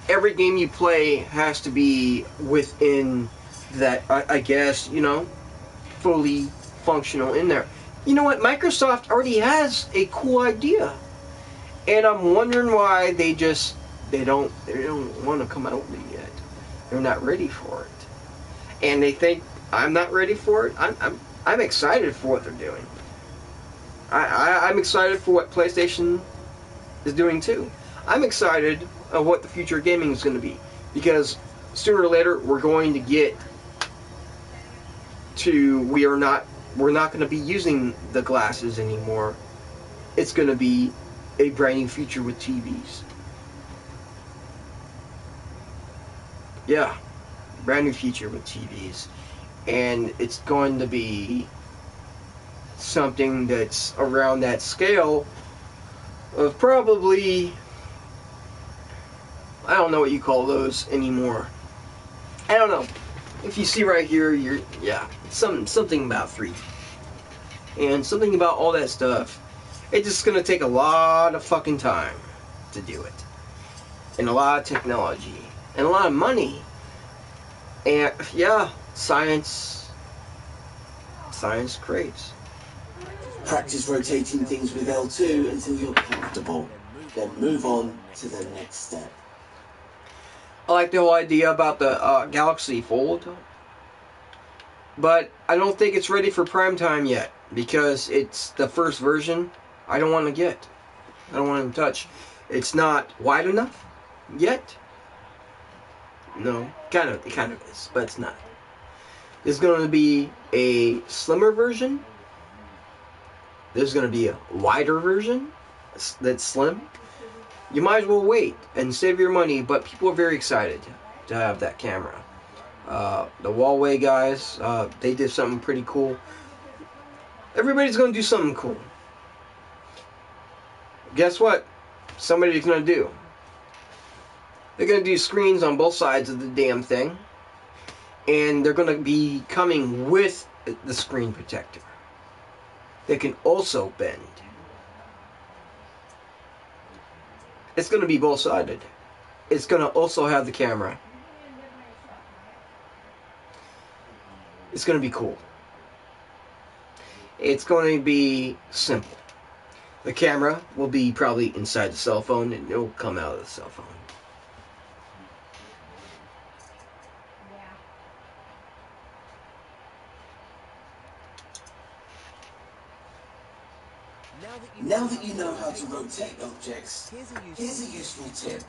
every game you play has to be within that, I guess, fully functional in there. You know what? Microsoft already has a cool idea. And I'm wondering why they don't want to come out with it yet. They're not ready for it. And they think I'm not ready for it. I'm excited for what they're doing. I'm excited for what PlayStation is doing too. I'm excited of what the future of gaming is going to be, because sooner or later we're going to get to we're not going to be using the glasses anymore. It's going to be a brand new future with TVs. Yeah, brand new future with TVs. And it's going to be something that's around that scale of probably, I don't know what you call those anymore. I don't know. If you see right here, something about 3D. And something about all that stuff. It's just gonna take a lot of fucking time to do it. And a lot of technology. And a lot of money. And yeah, science craves. Practice rotating things with L2 until you're comfortable. Then move on to the next step. I like the whole idea about the Galaxy Fold. But I don't think it's ready for prime time yet. Because it's the first version I don't want to get. I don't want to touch. It's not wide enough yet. No, it kind of is, but it's not. There's going to be a slimmer version. There's going to be a wider version that's slim. You might as well wait and save your money, but people are very excited to have that camera. The Huawei guys, they did something pretty cool. Everybody's going to do something cool. Guess what? Somebody's going to do. They're going to do screens on both sides of the damn thing. And they're going to be coming with the screen protector. They can also bend. It's going to be both-sided. It's going to also have the camera. It's going to be cool. It's going to be simple. The camera will be probably inside the cell phone and it'll come out of the cell phone. Now that you know how to rotate objects, here's a useful tip.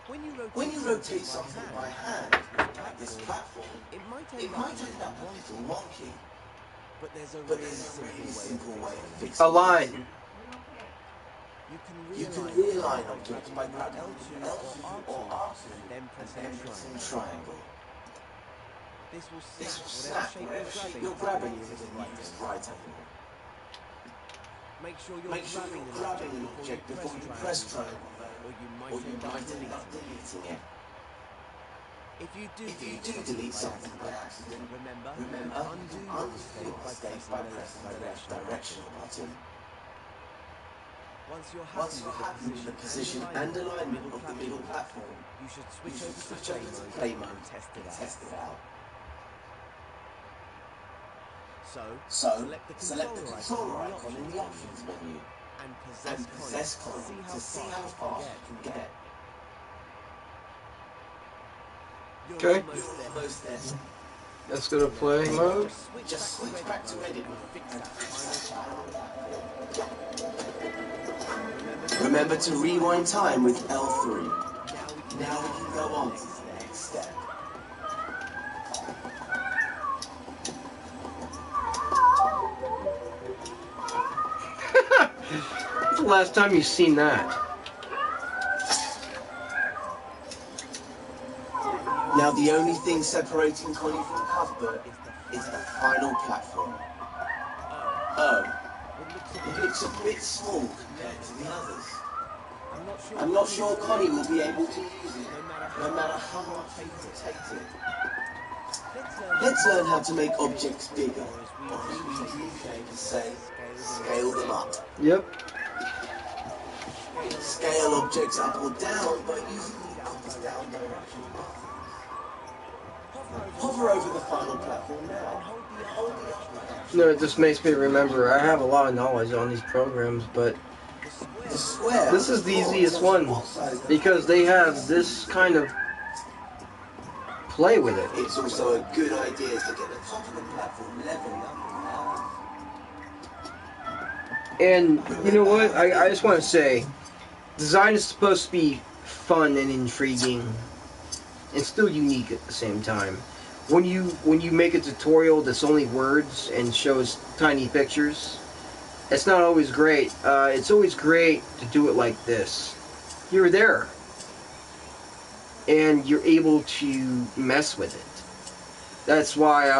When you rotate something by hand, like this platform, it might end up a little wonky. But there's a really simple way of fixing it. Align. You can realign objects by grabbing L2 or R2 and then pressing triangle. This will snap whatever shape you're grabbing using the right angle. Make sure you're grabbing an object before you press triangle, or you might end up deleting it. If you do delete something by accident, remember undo the mistake by pressing the left directional button. Once you're happy with the position and alignment of the middle platform, you should switch over to play mode and test it out. So select the controller icon in the options menu and possess column to see how far you can get. Okay. You're almost there. Let's go to play mode. Just switch back to edit mode and fix that channel. Remember to rewind time with L3. Now we can go on to the next step. When's the last time you've seen that? Now the only thing separating Connie from Cuthbert is the final platform. Oh, it looks a bit small compared to the others. I'm not sure Connie will be able to use it, no matter how much we protect it. Let's learn how to make objects bigger, or as we usually say, scale them up. Yep. Scale objects up or down by using the up and down direction buttons. Hover over the final platform now. Hold the up button. No, it just makes me remember. I have a lot of knowledge on these programs, but The square. this is the easiest one because they have this kind of play with it. It's also a good idea to get the top of the platform leveled up in half. And you know what? I just want to say, design is supposed to be fun and intriguing, and still unique at the same time. When you make a tutorial that's only words and shows tiny pictures, it's not always great. It's always great to do it like this. You're there, and you're able to mess with it. That's why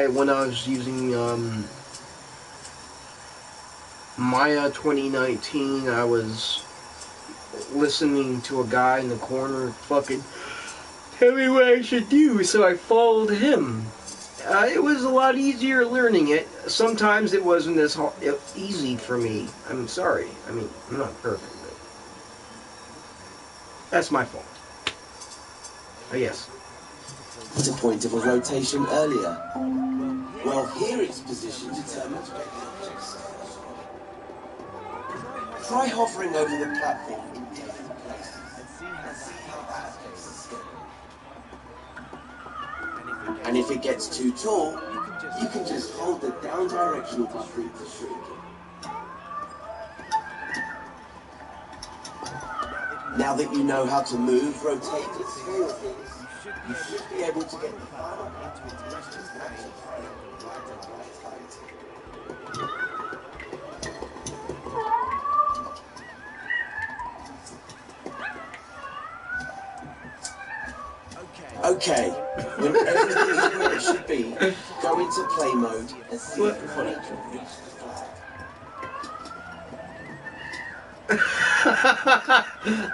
when I was using Maya 2019, I was listening to a guy in the corner fucking tell me what I should do, so I followed him. It was a lot easier learning it. Sometimes it wasn't as easy for me. I'm sorry. I mean, I'm not perfect, but that's my fault. I guess. The point of a rotation earlier. Well, here its position determines where the object stands. Try hovering over the platform in different places and see how that affects the scaling. And if it gets too tall, you can just hold the down directional button to shrink it. Now that you know how to move, rotate, and scale things, you should be able to get the final into its matching frame at the right height. Okay, when everything is where it should be, go into play mode and see if Connie can reach the flag.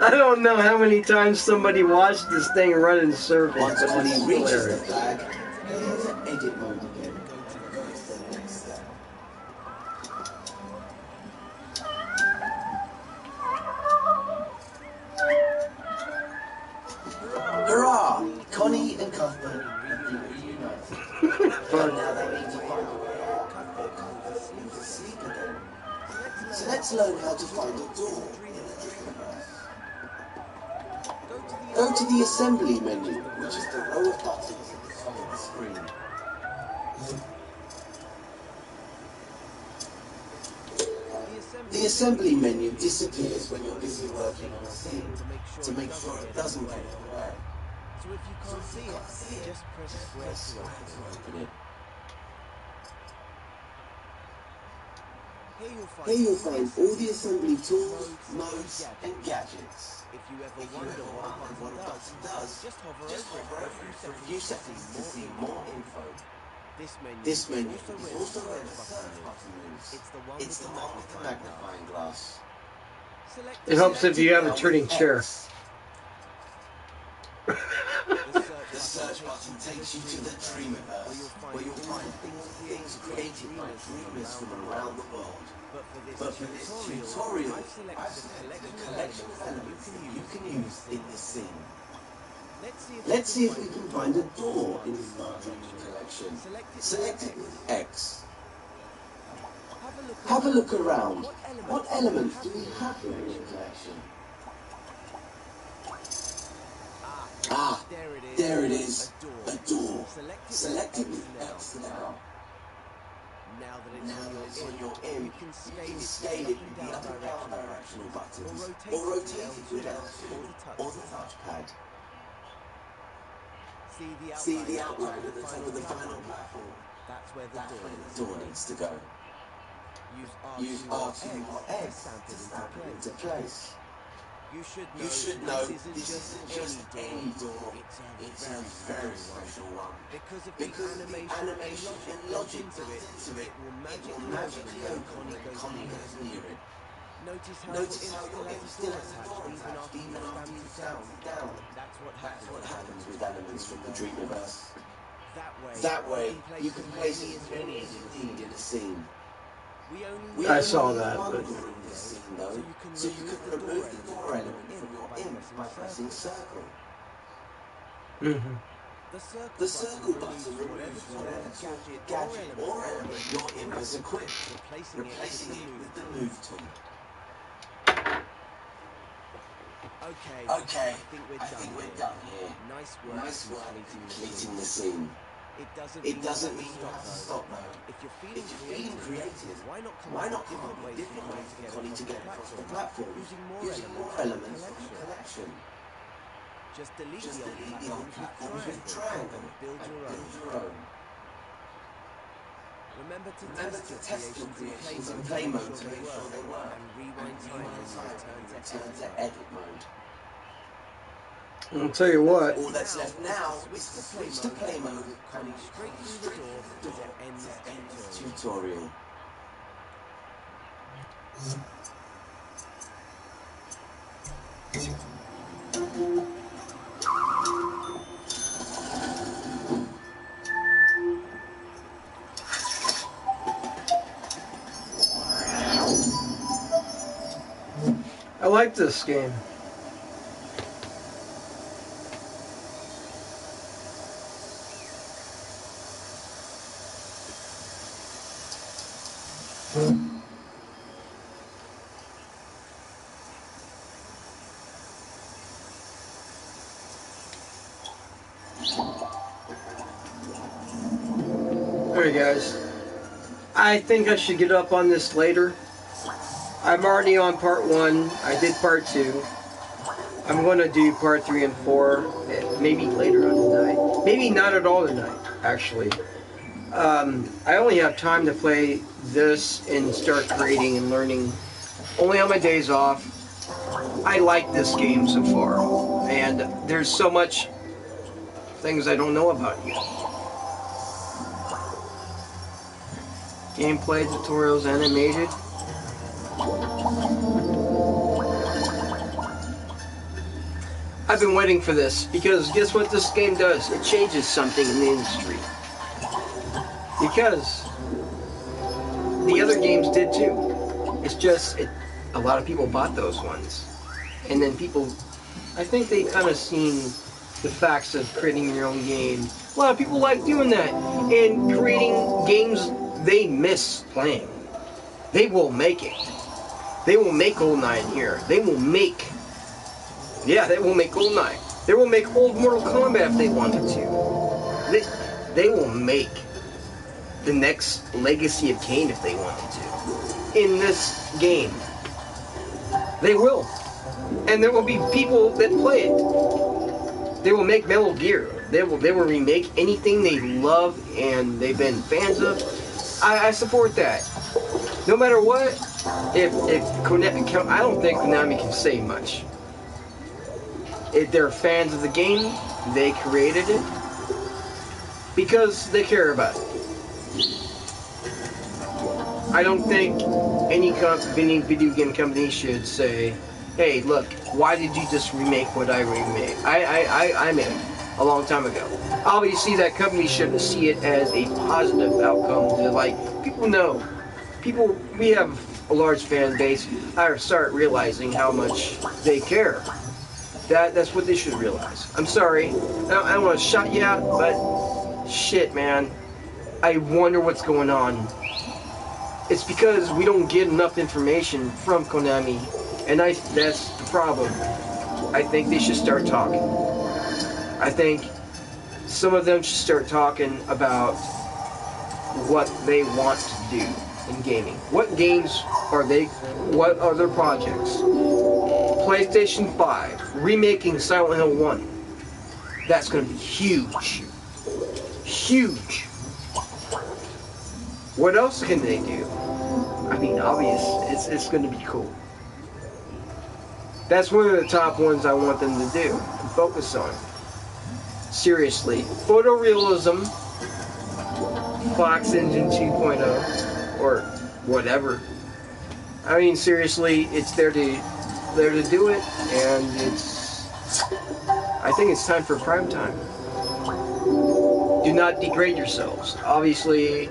I don't know how many times somebody watched this thing run in circles. Once Connie reaches the flag, go into edit mode again. Go to the next step. Hurrah! Connie and Cuthbert have been reunited. But now they need to find a way out. Cuthbert is asleep again. So let's learn how to find a door in the Dreamverse. Go to the assembly menu, which is the row of buttons at the top of the screen. The assembly menu disappears when you're busy working on a scene to make sure it doesn't get in the way. So if you can't see it, just press square to open it. Here you'll find all the assembly tools, modes, and gadgets. If you ever wonder what a button does, just hover over it for a few seconds to see more info. This menu is also where the search button moves. It's the one with the magnifying glass. It helps if you have a turning chair. The search button takes you to the Dreamverse, where you'll find things created by dreamers from around the world. But for this tutorial, I've selected a collection of elements that you can use in this scene. Let's see if we can find a door in the Smart Dreaming collection. Select it with X. Have a look around. What elements do we have here in your collection? Ah, there it is. A door. Select it with X now. Now that it's on your M, you can scale it with the up and down directional buttons, or rotate it with L2 or the touchpad. See the outline at the top of the final platform? That's where the door needs to go. Use R2 or S to stamp it into place. You should know this isn't just any door, it's a very special one. Because of the animation and logic built into it, will magically open when Connie goes near it. Notice how your M still has a door attached even after you stamp it down. That's what happens with elements from the Dreamverse. That way, you can place as many as you need in a scene. I saw that, but so you can remove the door element from your imp by pressing circle. The circle button removes whatever gadget or element your imp has equipped, replacing it with the move tool. Okay, I think we're done here. Nice work completing the scene. It doesn't mean you have to stop though. If you're feeling creative, why not come up with different ways for Connie to get across the platform, using more elements from the collection. Just delete the old platforms with triangle and build your own. Remember to test your creations in play mode to make sure they work, and rewind time when you return to edit mode. I'll tell you what. All that's left now is to switch to play mode, coming straight through the door as it ends tutorial. I like this game. Alright guys, I think I should get up on this later. I'm already on part 1, I did part 2. I'm going to do part 3 and 4, maybe later on tonight. Maybe not at all tonight, actually. I only have time to play this and start creating and learning only on my days off. I like this game so far, and there's so much things I don't know about yet. Gameplay tutorials animated. I've been waiting for this because guess what this game does? It changes something in the industry. Because the other games did too. It's just a lot of people bought those ones. And then people, I think they kind of seen the facts of creating your own game. A lot of people like doing that. And creating games they miss playing. They will make it. They will make GoldenEye in here. They will make... Yeah, they will make GoldenEye. They will make old Mortal Kombat if they wanted to. They will make the next Legacy of Kain if they wanted to. In this game. They will. And there will be people that play it. They will make Metal Gear. They will remake anything they love and they've been fans of. I support that. No matter what, if Konami, I don't think Konami can say much. If they're fans of the game, they created it because they care about it. I don't think any video game company should say, hey, look, why did you just remake what I remade? I made a long time ago. Obviously, that company should see it as a positive outcome. To, like, people know. We have a large fan base. I start realizing how much they care. That's what they should realize. I'm sorry. I don't want to shut you out, but shit, man. I wonder what's going on. It's because we don't get enough information from Konami, and that's the problem. I think they should start talking. I think some of them should start talking about what they want to do in gaming. What games are they? What are their projects? PlayStation 5, remaking Silent Hill 1. That's going to be huge. Huge. What else can they do? I mean, obvious, it's going to be cool. That's one of the top ones I want them to do and focus on. Seriously. Photorealism, Fox Engine 2.0, or whatever. I mean, seriously, it's there to do it, and I think it's time for prime time. Do not degrade yourselves. Obviously,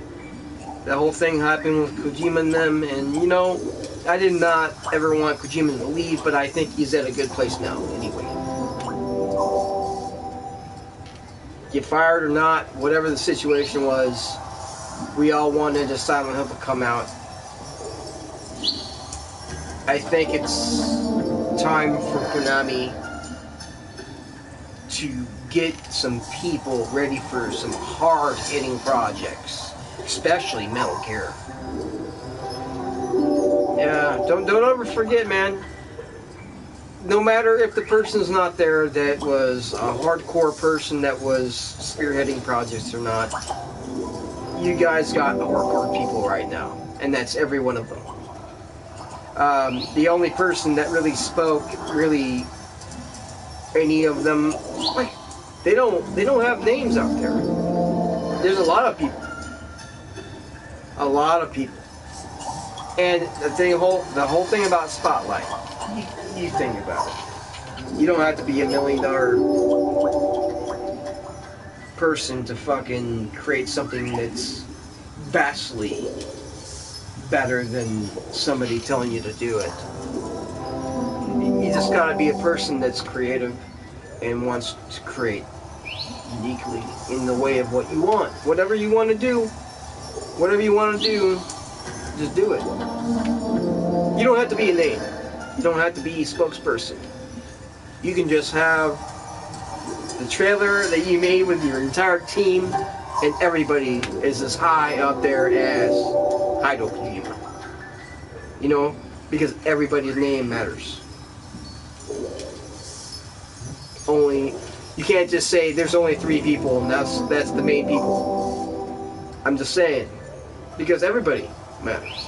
the whole thing happened with Kojima and them, and you know, I did not ever want Kojima to leave, but I think he's at a good place now, anyway. Get fired or not, whatever the situation was, we all wanted a Silent Hill to come out. I think it's time for Konami to get some people ready for some hard-hitting projects, especially Metal Gear. Yeah, don't ever forget, man. No matter if the person's not there that was a hardcore person that was spearheading projects or not, you guys got hardcore people right now, and that's every one of them. The only person that really spoke, really, any of them, like, they don't have names out there. There's a lot of people. A lot of people. And the whole thing about Spotlight, you think about it. You don't have to be $1 million person to fucking create something that's vastly better than somebody telling you to do it. You just gotta be a person that's creative and wants to create uniquely in the way of what you want. Whatever you want to do, just do it. You don't have to be a name. You don't have to be a spokesperson. You can just have the trailer that you made with your entire team, and everybody is as high up there as Hydro Kojima. You know, because everybody's name matters. You can't just say there's only 3 people and that's the main people. I'm just saying, because everybody matters.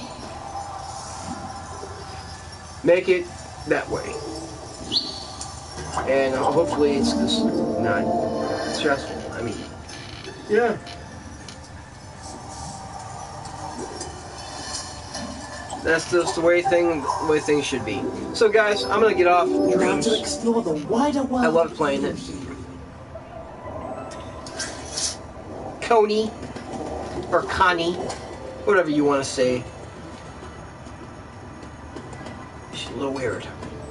Make it that way. And hopefully it's just not stressful. I mean, yeah. That's just the way things should be. So guys, I'm gonna get off Dreams. To explore the wider world. I love playing it. Coney or Connie, whatever you want to say. She's a little weird.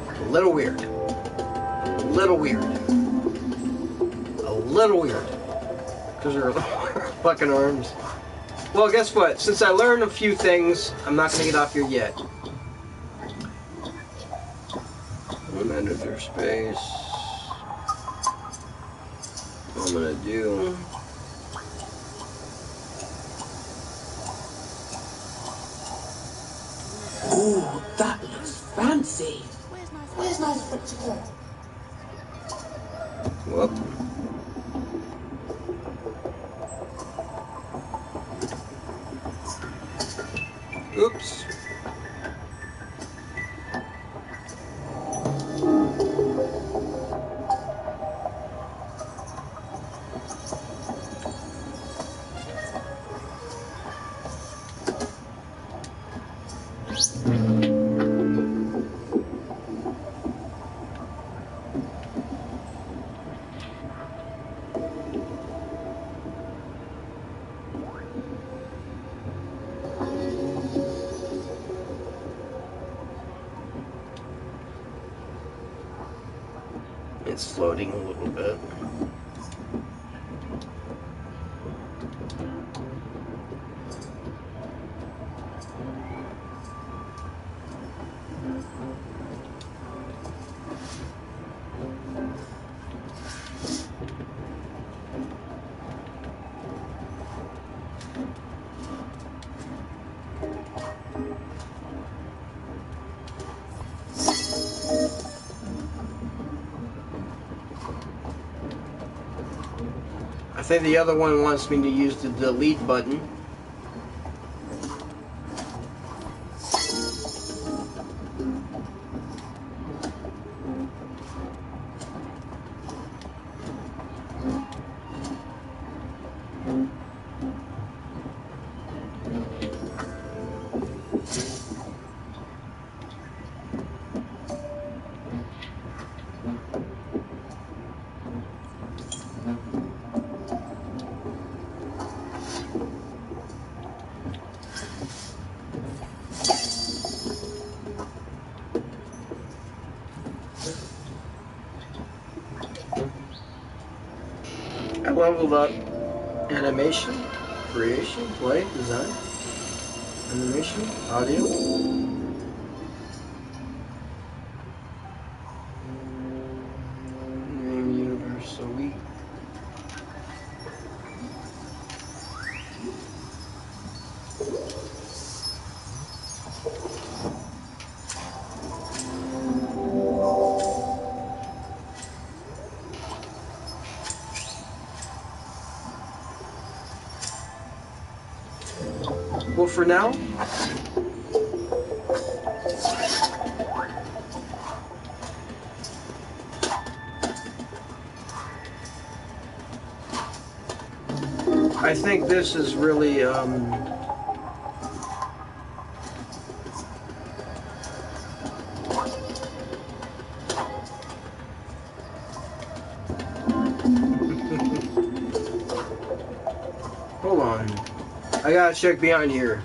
A little weird. A little weird. A little weird. Because her fucking arms. Well, guess what? Since I learned a few things, I'm not going to get off here yet. Editor space. What I'm going to do. Ooh, that looks fancy. Where's nice for it to go? Whoop. Oops. It's floating a little bit. I think the other one wants me to use the delete button. I leveled up animation, creation, play, design, animation, audio. Name universe, so we. Well, for now, I think this is really, hold on. I gotta check behind here.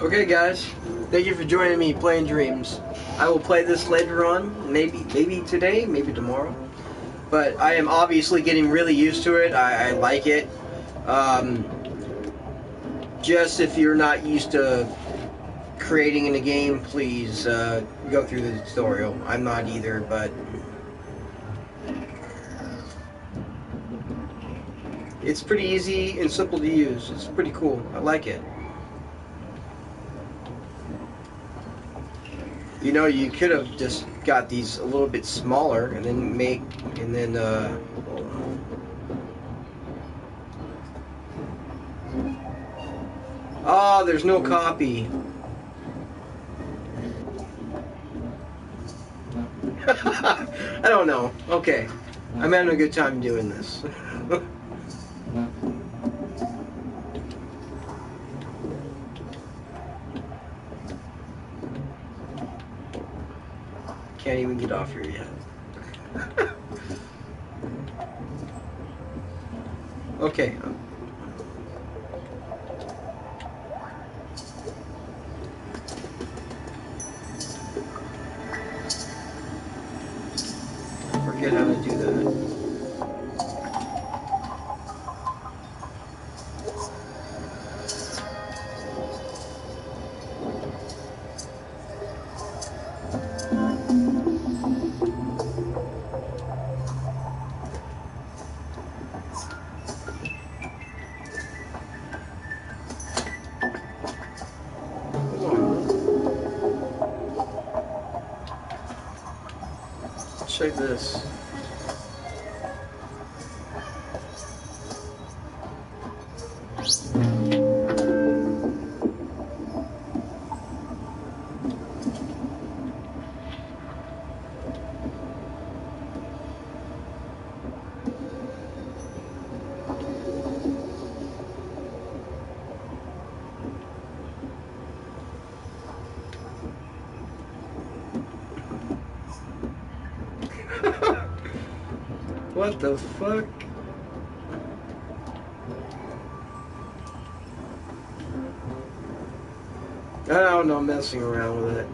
Okay, guys, thank you for joining me playing Dreams. I will play this later on, maybe today, maybe tomorrow. But I am obviously getting really used to it. I like it. Just if you're not used to creating in a game, please go through the tutorial. I'm not either, but it's pretty easy and simple to use. It's pretty cool. I like it. You know, you could have just got these a little bit smaller and then oh, there's no copy. I don't know. Okay. I'm having a good time doing this. Can't even get off here yet. Okay. Forget how to do that. Check this. What the fuck? I don't know, I'm messing around with it.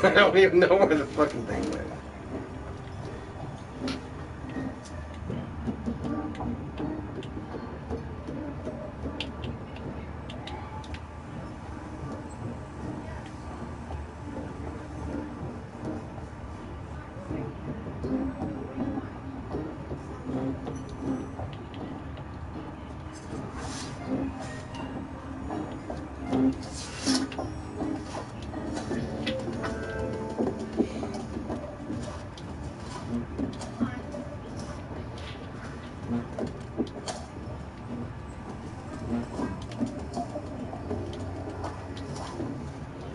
I don't even know where the fucking thing went.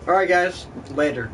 Alright guys, later.